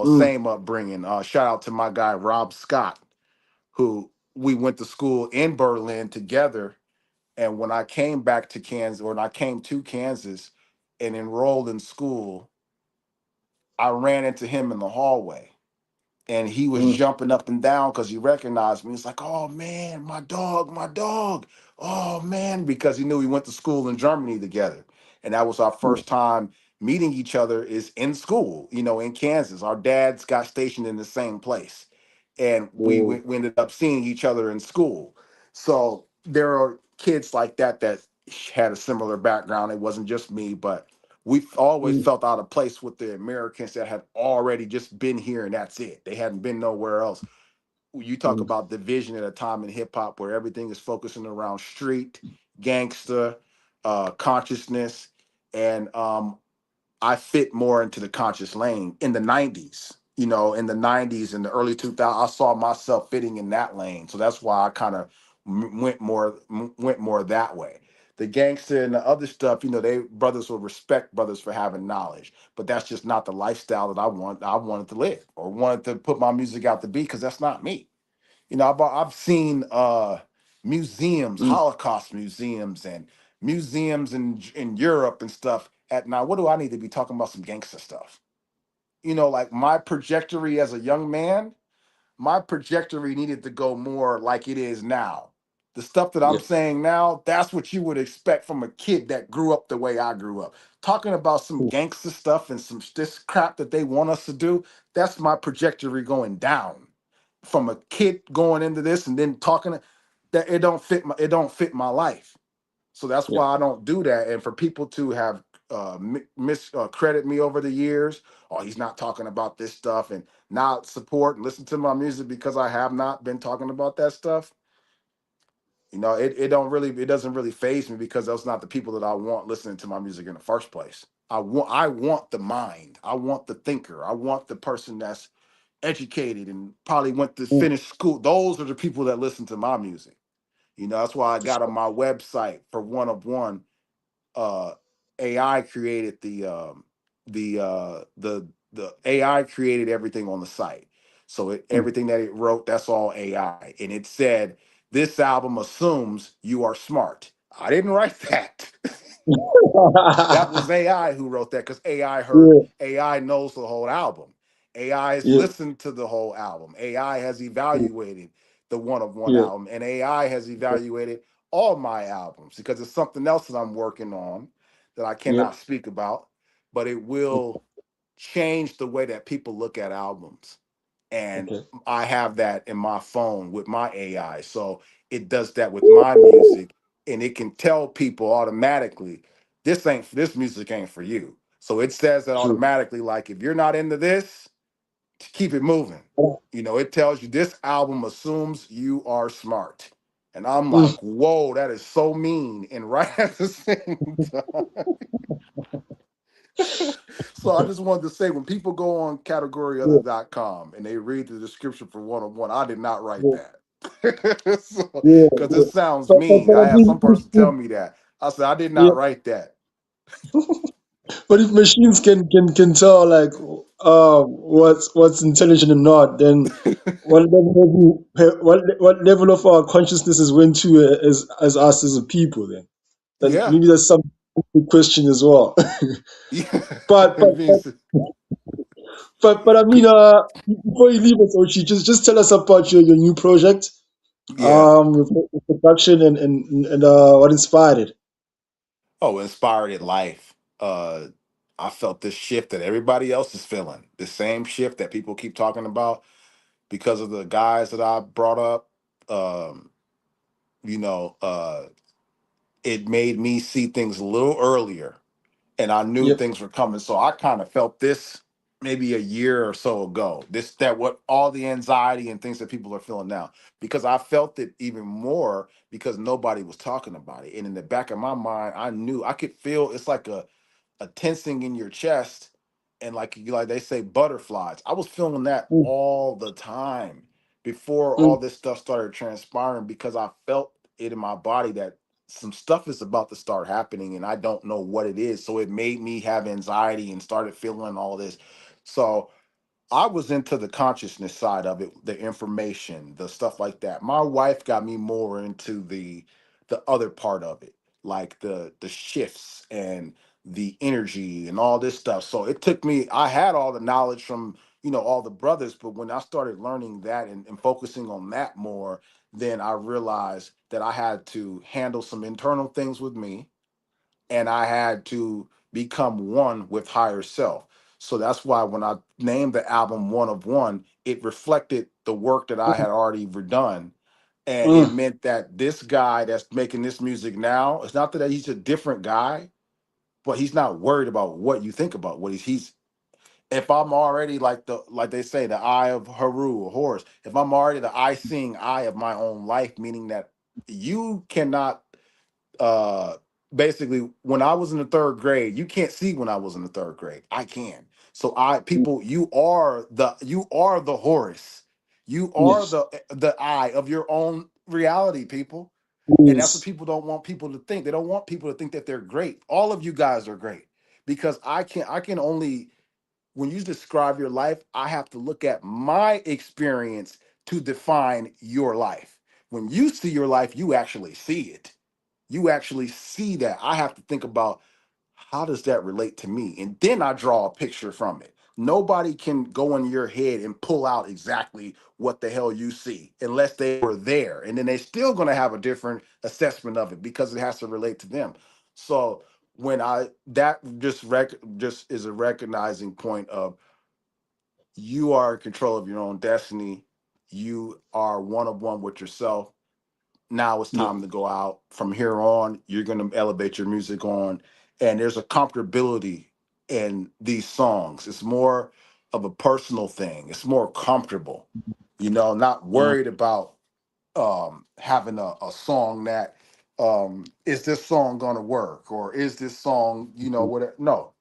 Mm, same upbringing. Shout out to my guy Rob Scott, who we went to school in Berlin together, and when I came back to Kansas, or when I came to Kansas and enrolled in school, I ran into him in the hallway and he was mm, jumping up and down because he recognized me. He's like, "Oh man, my dog, my dog. Oh man," because he knew we went to school in Germany together. And that was our yeah. first time meeting each other is in school, in Kansas. Our dads got stationed in the same place. And Yeah. we ended up seeing each other in school. So there are kids like that had a similar background. It wasn't just me, but we've always Mm, felt out of place with the Americans that have already just been here and that's it. They hadn't been nowhere else. You talk mm, about division at a time in hip hop where everything is focusing around street, gangster, consciousness, and I fit more into the conscious lane in the 90s. In the 90s and the early 2000s, I saw myself fitting in that lane. So that's why I kind of went more that way. The gangster and the other stuff, they brothers will respect brothers for having knowledge, but that's just not the lifestyle that I wanted to live or wanted to put my music out to be because that's not me. I've seen museums, mm. Holocaust museums, and museums in Europe and stuff. At now, what do I need to be talking about some gangster stuff? Like my trajectory as a young man, my trajectory needed to go more like it is now. The stuff that I'm Yeah. saying now, that's what you would expect from a kid that grew up the way I grew up. Talking about some Mm. gangster stuff and some this crap that they want us to do, that's my trajectory going down. From a kid going into this and then talking that it don't fit my life. So that's Yeah. why I don't do that. And for people to have credit me over the years, oh, he's not talking about this stuff and not support and listen to my music because I have not been talking about that stuff. It doesn't really phase me because those not the people that I want listening to my music in the first place. I want the mind. I want the thinker. I want the person that's educated and probably went to Mm. finish school. Those are the people that listen to my music. That's why I For got on sure. my website for one of one. uh AI created the AI created everything on the site. So Mm. everything that it wrote, that's all AI. And it said, this album assumes you are smart. I didn't write that. That was AI who wrote that because Yeah. AI knows the whole album. AI has Yeah. listened to the whole album. AI has evaluated the one of one Yeah. album, and AI has evaluated all my albums because it's something else that I'm working on that I Yeah. cannot speak about, but it will change the way that people look at albums. And Okay. I have that in my phone with my AI. So it does that with my music and it can tell people automatically this music ain't for you. So it says that True. automatically, like if you're not into this, to keep it moving. It tells you this album assumes you are smart. And I'm Mm. like, whoa, that is so mean. And right at the same time. So I just wanted to say when people go on Yeah. categoryother.com and they read the description for one on one, I did not write Yeah. that. Yeah. Because Yeah. it sounds mean. But I I had mean, some person tell me that. I said, I did yeah. not write that. But if machines can tell like what's intelligent and not, then what level of our consciousness is went to as us as a people then? Then Yeah. maybe that's some question as well. Yeah. but but It means, but I mean, before you leave us, Ochi, just tell us about your new project, yeah. with production and what inspired it. Oh, inspired life. I felt this shift that everybody else is feeling. The same shift that people keep talking about because of the guys that I brought up. Um, you know, uh, it made me see things a little earlier and I knew Yep. things were coming. So I kind of felt this maybe a year or so ago. This that what all the anxiety and things that people are feeling now. Because I felt it even more because nobody was talking about it. And in the back of my mind, I knew I could feel it's like a tensing in your chest and like they say butterflies. I was feeling that Mm. all the time before all Mm. this stuff started transpiring because I felt it in my body that some stuff is about to start happening and I don't know what it is. So it made me have anxiety and started feeling all this. So I was into the consciousness side of it, the information, the stuff like that. My wife got me more into the other part of it, like the shifts and the energy and all this stuff. So it took me, I had all the knowledge from, all the brothers, but when I started learning that and focusing on that more, then I realized that I had to handle some internal things with me and I had to become one with higher self. So that's why when I named the album One of One, it reflected the work that I had already done. And it Mm. meant that this guy that's making this music now, it's not that he's a different guy, but he's not worried about what you think about what he's if I'm already like they say, the eye of Haru or Horus, if I'm already the eye seeing eye of my own life, meaning that you cannot uh basically when I was in the third grade, you can't see when I was in the third grade. I can. So you are the Horus. You are Yes. the eye of your own reality, people. And that's what Yes. people don't want people to think. They don't want people to think that they're great. All of you guys are great. Because I can only when you describe your life, I have to look at my experience to define your life. When you see your life, you actually see it. You actually see that. I have to think about how does that relate to me? And then I draw a picture from it. Nobody can go in your head and pull out exactly what the hell you see unless they were there. And then they're still going to have a different assessment of it because it has to relate to them. So when I that just is a recognizing point of you are in control of your own destiny. You are one of one with yourself. Now it's Yeah. time to go out. From here on, you're going to elevate your music on. And there's a comfortability in these songs. It's more of a personal thing, it's more comfortable, not Yeah. worried about having a song that is this song going to work or is this song, whatever. No,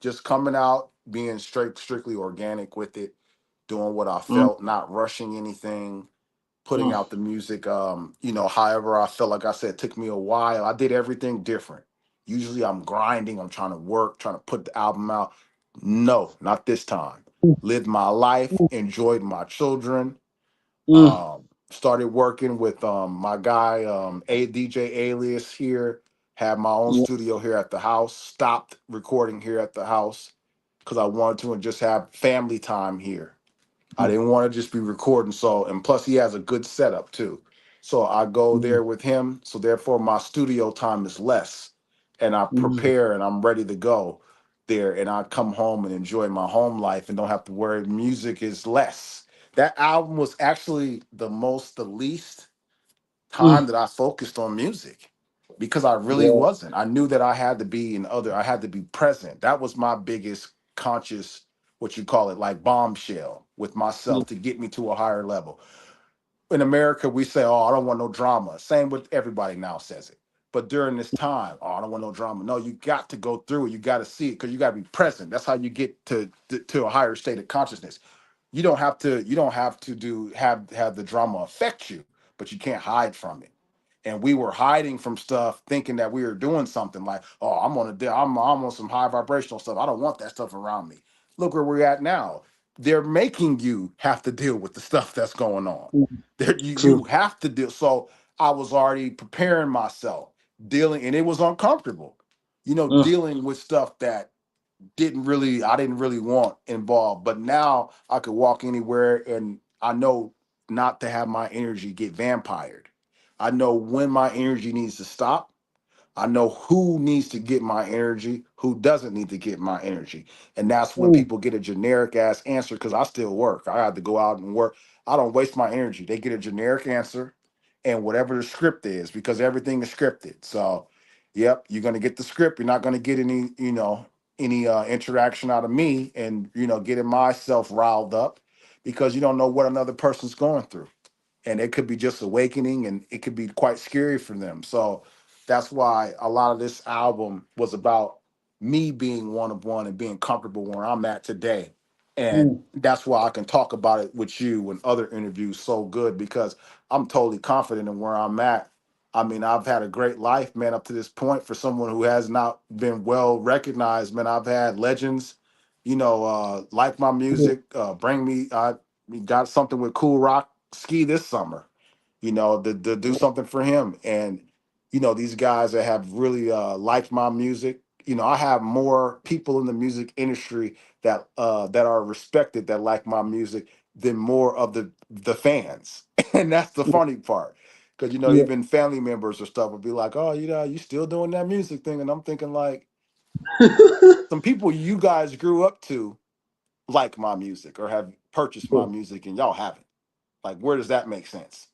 just coming out, being strictly organic with it, doing what I Mm, felt, not rushing anything, putting mm, out the music. However I felt, like I said, it took me a while. I did everything different. Usually I'm grinding, I'm trying to work, trying to put the album out. No, not this time. Lived my life, mm, enjoyed my children, mm, started working with my guy, a DJ Alias here, had my own yeah. studio here at the house, stopped recording here at the house because I wanted to and just have family time here. I Mm, didn't want to just be recording. So, and plus he has a good setup too. So I go mm, there with him. So therefore my studio time is less and I mm, prepare and I'm ready to go there and I come home and enjoy my home life and don't have to worry. Music is less. That album was actually the least mm. time that I focused on music because I really Yeah. wasn't. I knew that I had to be present. That was my biggest conscious, what you call it, like bombshell with Yeah. myself to get me to a higher level. In America, we say, oh, I don't want no drama. Same with everybody now says it. But during this time, oh, I don't want no drama. No, you got to go through it. You got to see it because you got to be present. That's how you get to a higher state of consciousness. You don't have to have the drama affect you, but you can't hide from it. And we were hiding from stuff thinking that we were doing something like, oh, I'm on some high vibrational stuff, I don't want that stuff around me. Look where we're at now. They're making you have to deal with the stuff that's going on. Mm. You True. have to deal. So I was already preparing myself, dealing, and it was uncomfortable, Mm, dealing with stuff that I didn't really want involved. But now I could walk anywhere and I know not to have my energy get vampired. I know when my energy needs to stop. I know who needs to get my energy, who doesn't need to get my energy. And that's when mm, people get a generic ass answer because I still work. I had to go out and work. I don't waste my energy. They get a generic answer and whatever the script is because everything is scripted. So, yep, you're going to get the script. You're not going to get any interaction out of me and, getting myself riled up because you don't know what another person's going through and it could be just awakening and it could be quite scary for them. So that's why a lot of this album was about me being one of one and being comfortable where I'm at today. And mm, that's why I can talk about it with you and other interviews so good because I'm totally confident in where I'm at. I mean, I've had a great life, man, up to this point for someone who has not been well recognized, man. I've had legends, like my mm, music, bring me, we got something with Cool Rock Ski this summer, to do something for him. And, these guys that have really liked my music, I have more people in the music industry that are respected that like my music than more of the fans. And that's the mm. funny part. Because, Yeah. even family members or stuff would be like, oh, you still doing that music thing? And I'm thinking like, some people you guys grew up to like my music or have purchased my music and y'all haven't. Like, where does that make sense?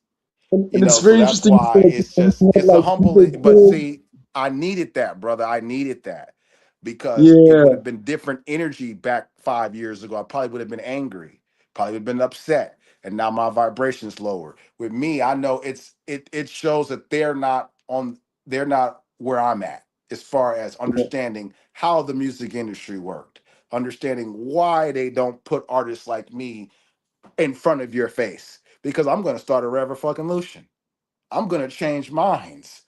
And it's So very that's interesting. why it's a Like humble, people but go, see, I needed that, brother. I needed that because it would yeah, have been different energy back 5 years ago. I probably would have been angry, probably would have been upset, and now my vibration's lower. With me, I know it shows that they're not where I'm at as far as yeah, understanding how the music industry worked, understanding why they don't put artists like me in front of your face because I'm gonna start a revolution. I'm gonna change minds.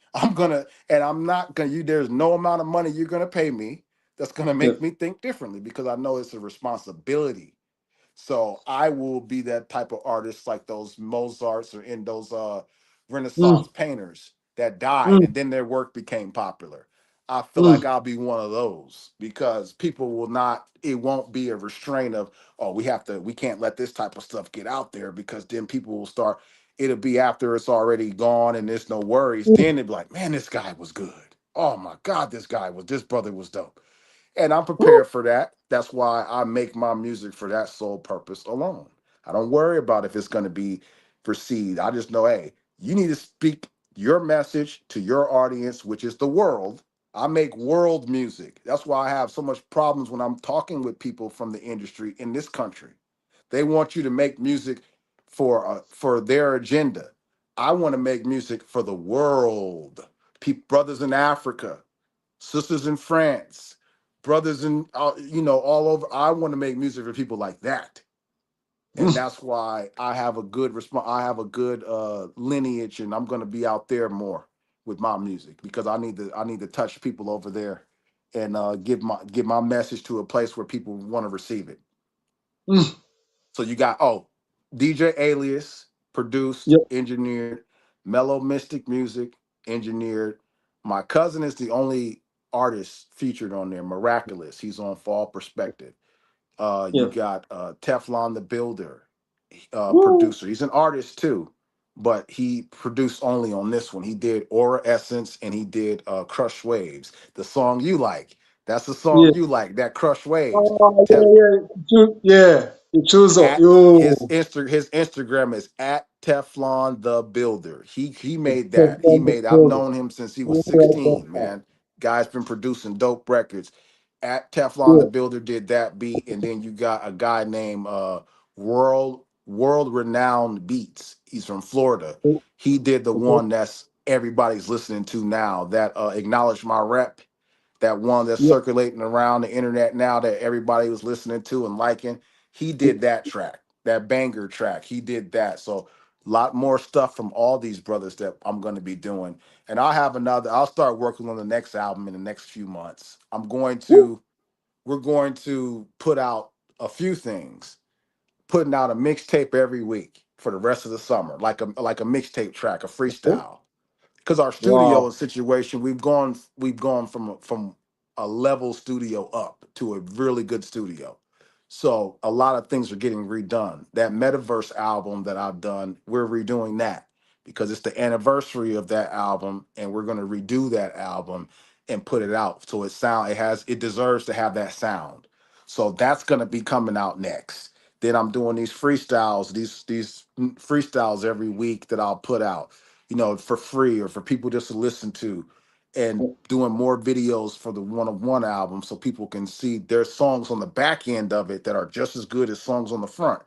And I'm not gonna. There's no amount of money you're gonna pay me that's gonna yeah. make me think differently because I know it's a responsibility. So I will be that type of artist like those Mozarts or in those Mm, Renaissance painters that died mm, and then their work became popular. I feel like Mm. I'll be one of those because people will not, it won't be a restraint of, oh, we can't let this type of stuff get out there because then people will start, it'll be after it's already gone and there's no worries. Mm. Then they'll be like, man, this guy was good. Oh my God, this brother was dope. And I'm Woo. prepared for that. That's why I make my music for that sole purpose alone. I don't worry about if it's going to be perceived. I just know, hey, you need to speak your message to your audience, which is the world. I make world music. That's why I have so much problems when I'm talking with people from the industry in this country. They want you to make music for their agenda. I want to make music for the world. Brothers in Africa, sisters in France, brothers in all over. I want to make music for people like that, and Mm. that's why I have a good response. I have a good lineage, and I'm going to be out there more with my music because I need to touch people over there and give my message to a place where people want to receive it. Mm. So you got DJ Alias produced, Yep. engineered, Mellow Mystic Music engineered. My cousin is the only artist featured on there. Miraculous. He's on Fall Perspective. You Yep. got Teflon the Builder, Woo. producer. He's an artist too, but he produced only on this one. He did Aura Essence and he did Crush Waves. The song you like. That's the Yeah. song you like. That Crush Waves. Oh, yeah, yeah. Yeah. You choose up. At Yo. his Instagram is at Teflon the Builder. He made That's that. I've wonderful. known him since he was Oh, I love 16, that. man. Guy's been producing dope records. At Teflon the Yeah. Builder did that beat, and then you got a guy named World Renowned Beats. He's from Florida. He did the Okay. one that's everybody's listening to now. That Acknowledge My Rep, that one that's Yep. circulating around the internet now that everybody was listening to and liking. He did that track, that banger track. He did that. So a lot more stuff from all these brothers that I'm going to be doing. And I'll start working on the next album in the next few months. Woo. We're going to put out a few things, putting out a mixtape every week for the rest of the summer, like a mixtape track, a Okay. freestyle, because our studio Wow. situation, we've gone from a level studio up to a really good studio. So a lot of things are getting redone. That Metaverse album that I've done, we're redoing that because it's the anniversary of that album, and we're going to redo that album and put it out. So it deserves to have that sound. So that's going to be coming out next. Then I'm doing these freestyles every week that I'll put out, for free or for people just to listen to, and doing more videos for the one of one album so people can see there's songs on the back end of it that are just as good as songs on the front.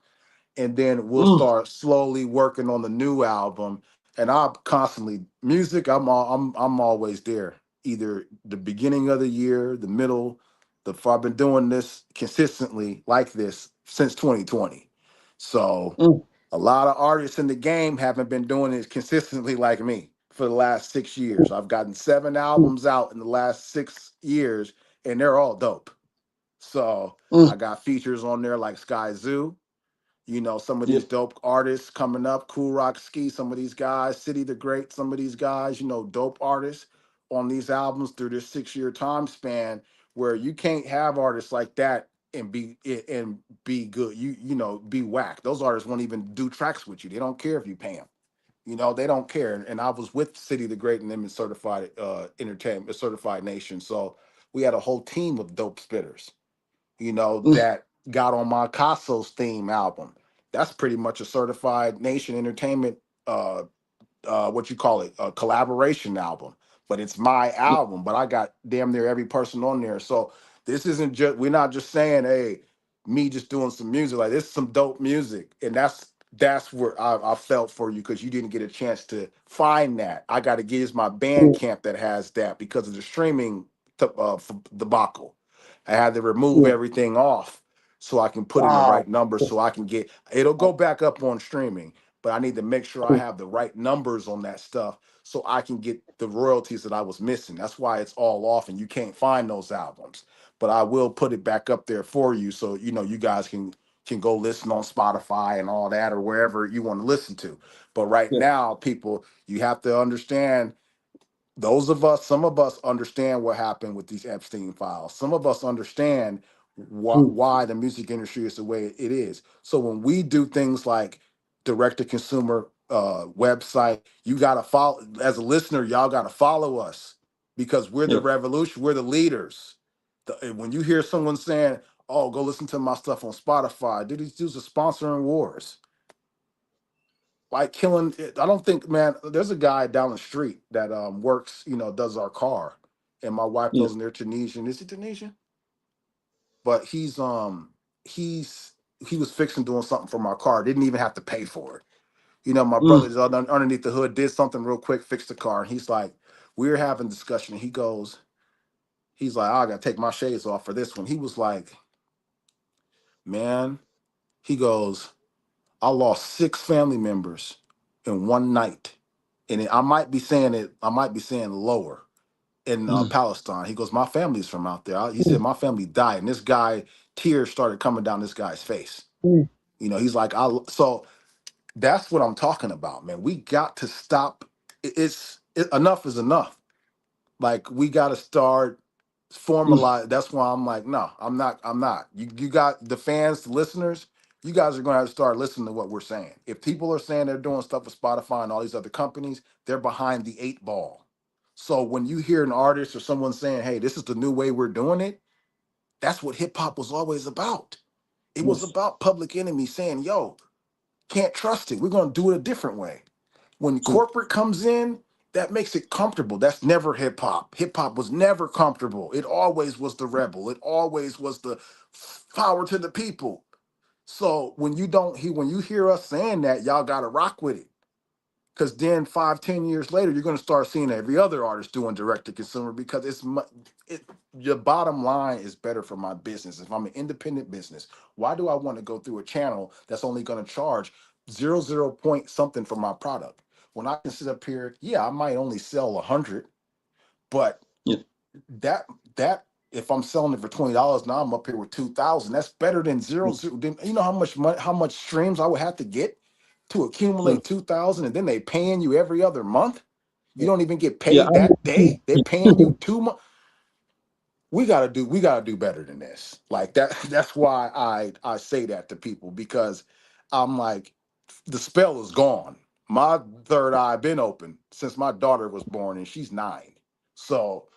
And then we'll Mm. start slowly working on the new album. And I'm constantly music. I'm always there. Either the beginning of the year, the middle, I've been doing this consistently like this since 2020. So Mm. a lot of artists in the game haven't been doing it consistently like me for the last 6 years. I've gotten 7 albums out in the last 6 years, and they're all dope. So Mm. I got features on there like Sky Zoo, some of these Yep. dope artists coming up, Cool Rock Ski, some of these guys, City the Great, some of these guys, dope artists on these albums through this 6 year time span where you can't have artists like that and be good. Be whack. Those artists won't even do tracks with you. They don't care if you pay them. They don't care. And I was with City the Great and them in certified entertainment, certified nation. So we had a whole team of dope spitters, Mm. that got on my Caso's theme album. That's pretty much a certified nation entertainment, what you call it, a collaboration album. But it's my album, but I got damn near every person on there. So this isn't just, we're not just saying, hey, me just doing some music. Like, this is some dope music. And that's where I felt for you because you didn't get a chance to find that. I got to get is my band Mm. camp that has that because of the streaming debacle. I had to remove Yeah. everything off so I can put in the Wow. right numbers so I can get it'll go back up on streaming, but I need to make sure I have the right numbers on that stuff so I can get the royalties that I was missing. That's why it's all off and you can't find those albums. But I will put it back up there for you so you guys can go listen on Spotify and all that or wherever you want to listen to. But right Yeah. now, people, you have to understand Those of us, some of us understand what happened with these Epstein files. Some of us understand Mm. why the music industry is the way it is. So when we do things like direct to consumer website, you got to follow, as a listener, y'all got to follow us because we're the Yeah. revolution, we're the leaders. When you hear someone saying, oh, go listen to my stuff on Spotify, dude, these dudes are sponsoring wars. Like killing I don't think, man, there's a guy down the street that works, does our car. And my wife Yeah. knows him, they're Tunisian. Is he Tunisian? But he's he was fixing doing something for my car. Didn't even have to pay for it. My brother Mm. is underneath the hood, did something real quick, fixed the car. And he's like, we were having discussion. And he's like, "Oh, I gotta take my shades off for this one." He was like, man, he goes, I lost 6 family members in one night. And I might be saying lower in Mm. Palestine. He goes, my family's from out there. He said, Mm. my family died. And this guy, tears started coming down this guy's face. Mm. He's like, so that's what I'm talking about, man. We got to stop. Enough is enough. Like we got to start Mm. formalize. That's why I'm like, no, I'm not. You got the fans, the listeners. You guys are going to have to start listening to what we're saying. If people are saying they're doing stuff with Spotify and all these other companies, they're behind the 8 ball. So when you hear an artist or someone saying, "Hey, this is the new way we're doing it," that's what hip hop was always about. It was Yes. about Public Enemy saying, "Yo, can't trust it. We're going to do it a different way." When True. corporate comes in, that makes it comfortable. That's never hip hop. Hip hop was never comfortable. It always was the rebel. It always was the power to the people. So when you hear us saying that, y'all gotta rock with it. Because then 5, 10 years later, you're gonna start seeing every other artist doing direct to consumer because it your bottom line is better for my business. If I'm an independent business, why do I want to go through a channel that's only gonna charge zero point something for my product? When I can sit up here, yeah, I might only sell 100, but Yeah. that that if I'm selling it for $20, now I'm up here with 2,000. That's better than zero Mm. zero. You know how much money, how much streams I would have to get to True. accumulate 2,000, and then they paying you every other month. You Yeah. don't even get Yeah. paid I that know. day. They're paying you 2 months. We gotta do better than this. Like that. That's why I say that to people because I'm like the spell is gone. My third eye been open since my daughter was born, and she's 9. So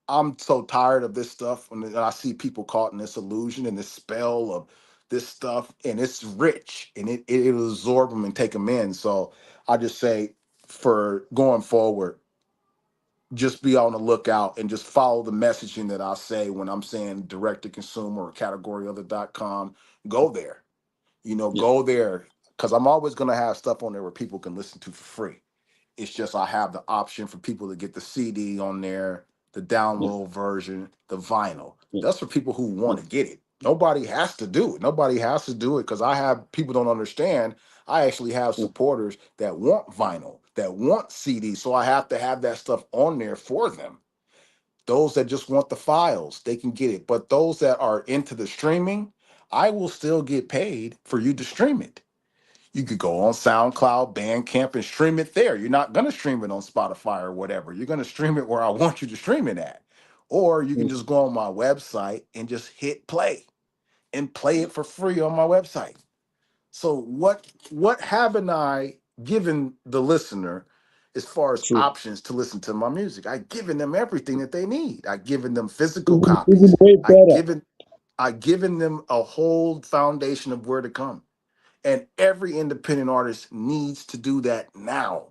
I'm so tired of this stuff when I see people caught in this illusion and this spell of this stuff, and it's rich and it'll absorb them and take them in. So I just say for going forward, just be on the lookout and just follow the messaging that I say when I'm saying direct to consumer or categoryother.com. Go there, Yeah. go there because I'm always going to have stuff on there where people can listen to for free. It's just I have the option for people to get the CD on there, the Yeah. download version, the vinyl. Yeah. That's for people who Yeah. want to get it. Nobody has to do it. Nobody has to do it because I have people don't understand. I actually have Yeah. supporters that want vinyl, that want CD. So I have to have that stuff on there for them. Those that just want the files, they can get it. But those that are into the streaming, I will still get paid for you to stream it. You could go on SoundCloud, Bandcamp, and stream it there. You're not going to stream it on Spotify or whatever. You're going to stream it where I want you to stream it at. Or you can Mm. just go on my website and just hit play and play it for free on my website. So what haven't I given the listener as far as True. options to listen to my music? I've given them everything that they need. I've given them physical Even copies. way I better. given I given them a whole foundation of where to come. And every independent artist needs to do that now.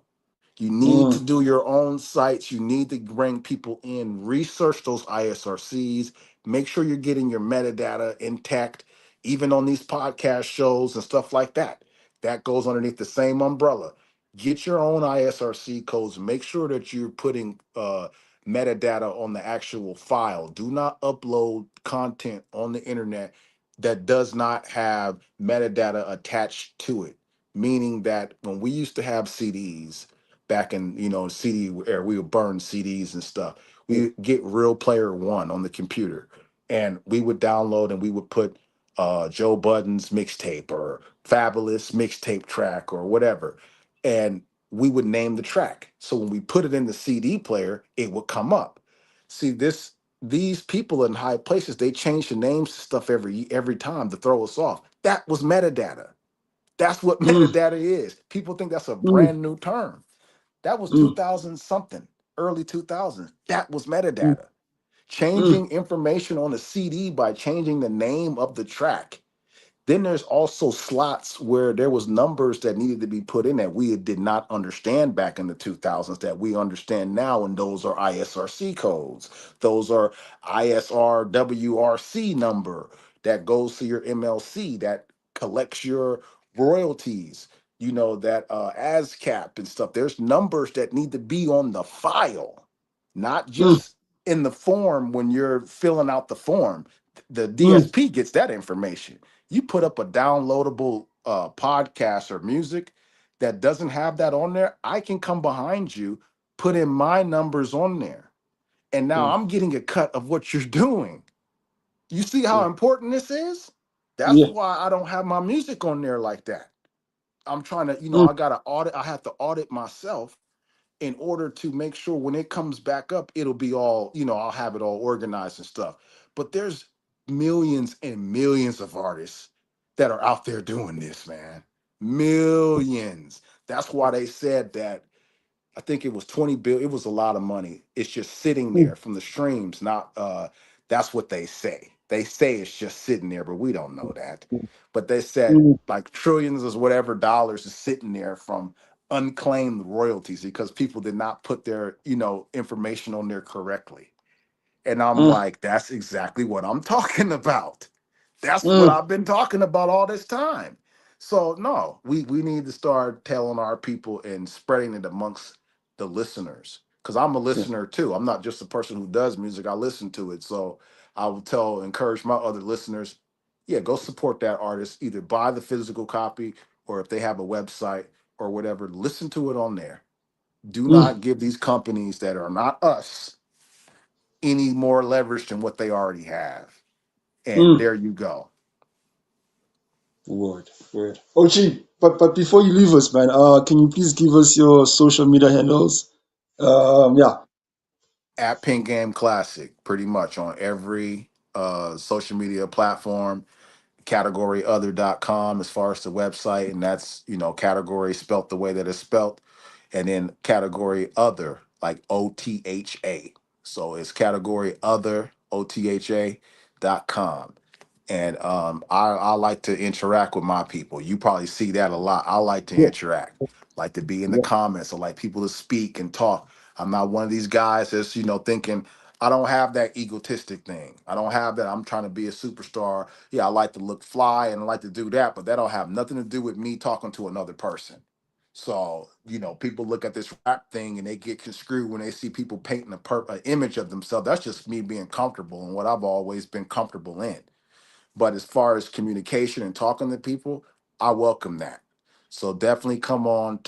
You need to Mm. do your own sites. You need to bring people in, research those ISRCs, make sure you're getting your metadata intact, even on these podcast shows and stuff like that. That goes underneath the same umbrella. Get your own ISRC codes. Make sure that you're putting metadata on the actual file. Do not upload content on the internet that does not have metadata attached to it. Meaning that when we used to have CDs, back in CD era, we would burn CDs and stuff. We Yeah. would get Real Player One on the computer, and we would download and we would put Joe Budden's mixtape or Fabulous mixtape track or whatever, and we would name the track. So when we put it in the CD player, it would come up. See this these people in high places, they change the names to stuff every time to throw us off. That was metadata. That's what mm, metadata is. People think that's a mm, brand new term. That was mm, 2000 something, early 2000s. That was mm, metadata. mm, Changing information on a CD by changing the name of the track. Then there's also slots where there was numbers that needed to be put in that we did not understand back in the 2000s that we understand now, and those are ISRC codes. Those are ISR WRC number that goes to your MLC that collects your royalties. You know that ASCAP and stuff. There's numbers that need to be on the file, not mm, just in the form when you're filling out the form. The mm, DSP gets that information. You put up a downloadable podcast or music that doesn't have that on there, I can come behind you, put in my numbers on there, and now mm, I'm getting a cut of what you're doing. You see how mm. important this is? That's Yeah. why I don't have my music on there like that. I'm trying to, Mm, I got to audit, I have to audit myself in order to make sure when it comes back up, it'll be all, I'll have it all organized and stuff. But there's millions and millions of artists that are out there doing this, man. Millions. That's why they said that I think it was 20 billion. It was a lot of money. It's just sitting mm, there from the streams, not that's what they say. They say it's just sitting there, but we don't know that. But they said mm, like trillions or whatever dollars is sitting there from unclaimed royalties because people did not put their, information on there correctly. And I'm mm, like, that's exactly what I'm talking about. That's what mm. I've been talking about all this time. So no, we need to start telling our people and spreading it amongst the listeners. Because I'm a Yeah. listener too. I'm not just a person who does music. I listen to it. So I will encourage my other listeners, yeah, go support that artist. Either buy the physical copy or if they have a website or whatever, listen to it on there. Do Mm, not give these companies that are not us any more leverage than what they already have. And mm. there you go. Word, word. Ochi, but before you leave us, man, can you please give us your social media handles? Yeah, At Pengame Classic, pretty much on every social media platform, categoryother.com as far as the website, and that's category spelt the way that it's spelt, and then category other like OTHA. So it's category other OTHA.com. And I like to interact with my people. You probably see that a lot. I like to yeah, interact, like to be in the yeah, comments. I like people to speak and talk. I'm not one of these guys that's thinking I don't have that egotistic thing. I don't have that. I'm trying to be a superstar. Yeah, I like to look fly and I like to do that, but that don't have nothing to do with me talking to another person. So, people look at this rap thing and they get construed when they see people painting an image of themselves. That's just me being comfortable and what I've always been comfortable in. But as far as communication and talking to people, I welcome that. So definitely come on,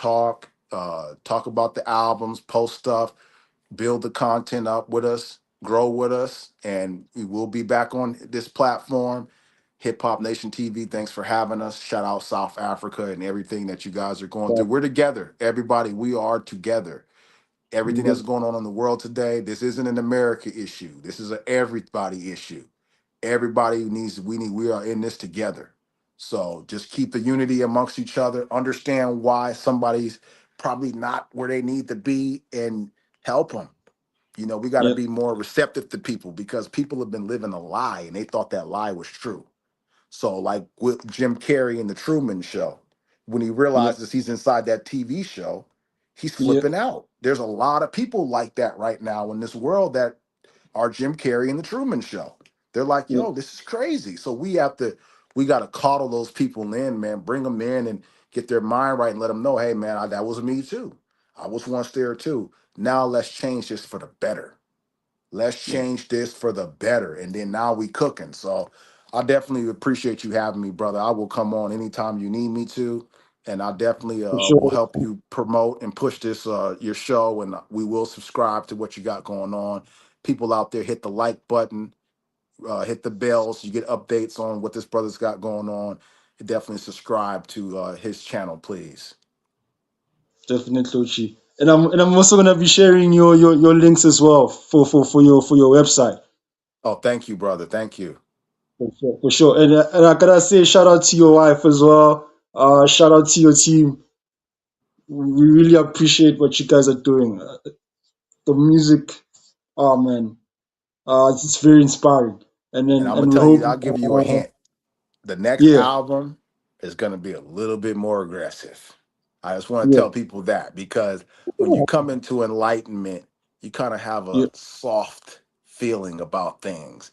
talk about the albums, post stuff, build the content up with us, grow with us, and we will be back on this platform. Hip Hop Nation TV, thanks for having us. Shout out South Africa and everything that you guys are going yeah. through. We're together. Everybody, we are together. Everything that's going on in the world today, this isn't an America issue. This is an everybody issue. Everybody needs we are in this together. So just keep the unity amongst each other, understand why somebody's probably not where they need to be, and help them. We got to Yeah, be more receptive to people because people have been living a lie and they thought that lie was true. So like with Jim Carrey in the Truman Show, when he yeah, realizes he's inside that TV show, he's yeah, flipping out. There's a lot of people like that right now in this world that are Jim Carrey in the Truman Show. They're like, yeah, yo, this is crazy. So we got to coddle those people in, man, bring them in and get their mind right and let them know, hey, man, that was me too. I was once there too. Now let's change this for the better. Let's yeah. change this for the better. And then now we cooking. So I definitely appreciate you having me, brother. I will come on anytime you need me to. And I definitely For will sure. help you promote and push this your show. And we will subscribe to what you got going on. People out there, hit the like button, hit the bell so you get updates on what this brother's got going on. Definitely subscribe to his channel, please. Definitely, Ochi. And I'm also gonna be sharing your links as well for your website. Oh, thank you, brother. Thank you. For sure, for sure. And I gotta say shout out to your wife as well. Shout out to your team. We really appreciate what you guys are doing. The music, oh man, it's very inspiring. And And then I'm gonna and we tell you, hope, I'll give you a hint. The next yeah, album is gonna be a little bit more aggressive. I just want to yeah, tell people that because when you come into enlightenment, you kind of have yeah, a soft feeling about things.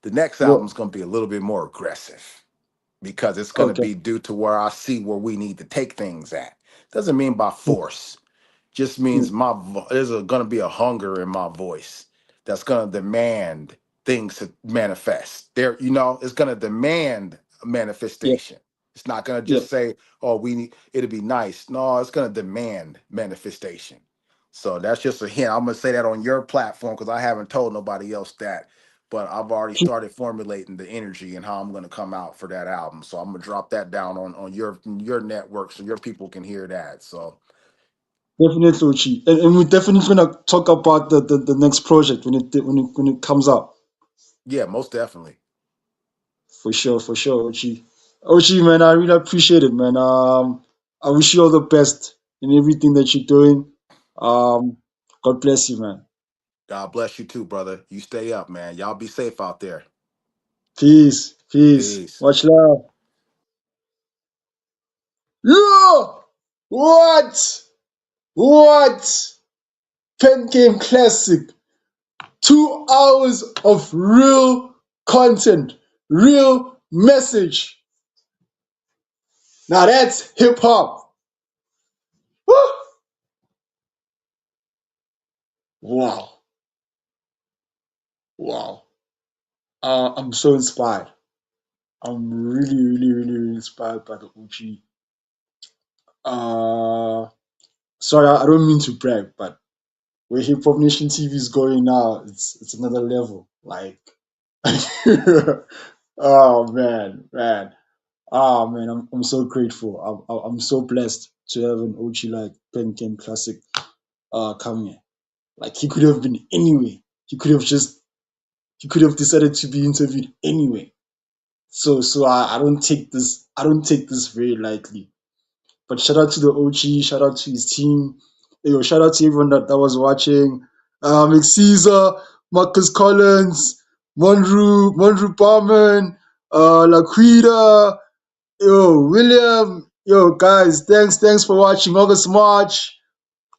The next yeah. album's gonna be a little bit more aggressive because it's going to Okay, be due to where I see where we need to take things at. Doesn't mean by force. Just yeah, means there's going to be a hunger in my voice that's going to demand things to manifest. There, it's going to demand a yeah, manifestation. It's not going to yeah. just say, "Oh, we need it'll be nice." No, it's going to demand manifestation. So that's just a hint. I'm going to say that on your platform because I haven't told nobody else that, but I've already started formulating the energy and how I'm going to come out for that album. So I'm going to drop that down on your network so your people can hear that. So Definitely, Ochi. And we're definitely gonna talk about the next project when it comes out. yeah, most definitely. For sure, Ochi. Ochi, man, I really appreciate it, man. I wish you all the best in everything that you're doing. Um, God bless you, man. God bless you too, brother. You stay up, man. Y'all be safe out there. Peace, peace. Peace. Much love. Yeah. What? What? Pen Game Classic. 2 hours of real content, real message. Now that's hip hop. Woo! Wow. Wow. I'm so inspired. I'm really, really, really, really inspired by the Uchi. Uh, Sorry, I don't mean to brag, but where Hip Hop Nation TV is going now, it's another level. Like, oh man, man, man, I'm so grateful. I'm so blessed to have an Uchi like Pen Game Classic come here. Like he could have been anywhere. He could have decided to be interviewed anyway. So I don't take this very lightly. But shout out to the OG, shout out to his team. Yo, shout out to everyone that was watching. Caesar, Marcus Collins, Monru Barman, Laquita, yo, William, yo, guys, thanks for watching. August March.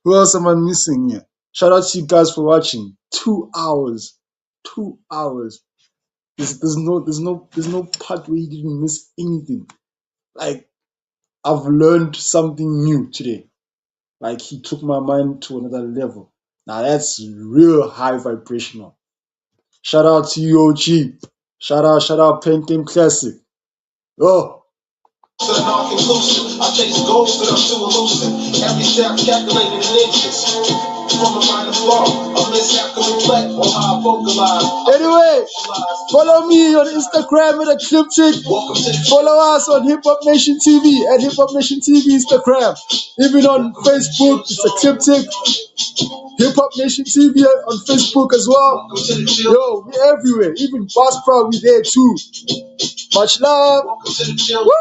Who else am I missing here? Shout out to you guys for watching. 2 hours. 2 hours. There's no part where you didn't miss anything. Like I've learned something new today. Like he took my mind to another level. Now that's real high vibrational. Shout out to you, OG. Shout out Pen Game Classic. Oh, to the non-conclusive. I chase goals that I'm too elusive. Every step calculated in inches. From a minor flaw, a mishap can reflect on how I vocalize. Anyway, follow me on Instagram at Ecliptic. Follow us on Hip Hop Nation TV at Hip Hop Nation TV Instagram. Even on Facebook, it's Ecliptic. Hip Hop Nation TV on Facebook as well. Yo, we everywhere. Even Boss Pro, we there too. Much love. Woo!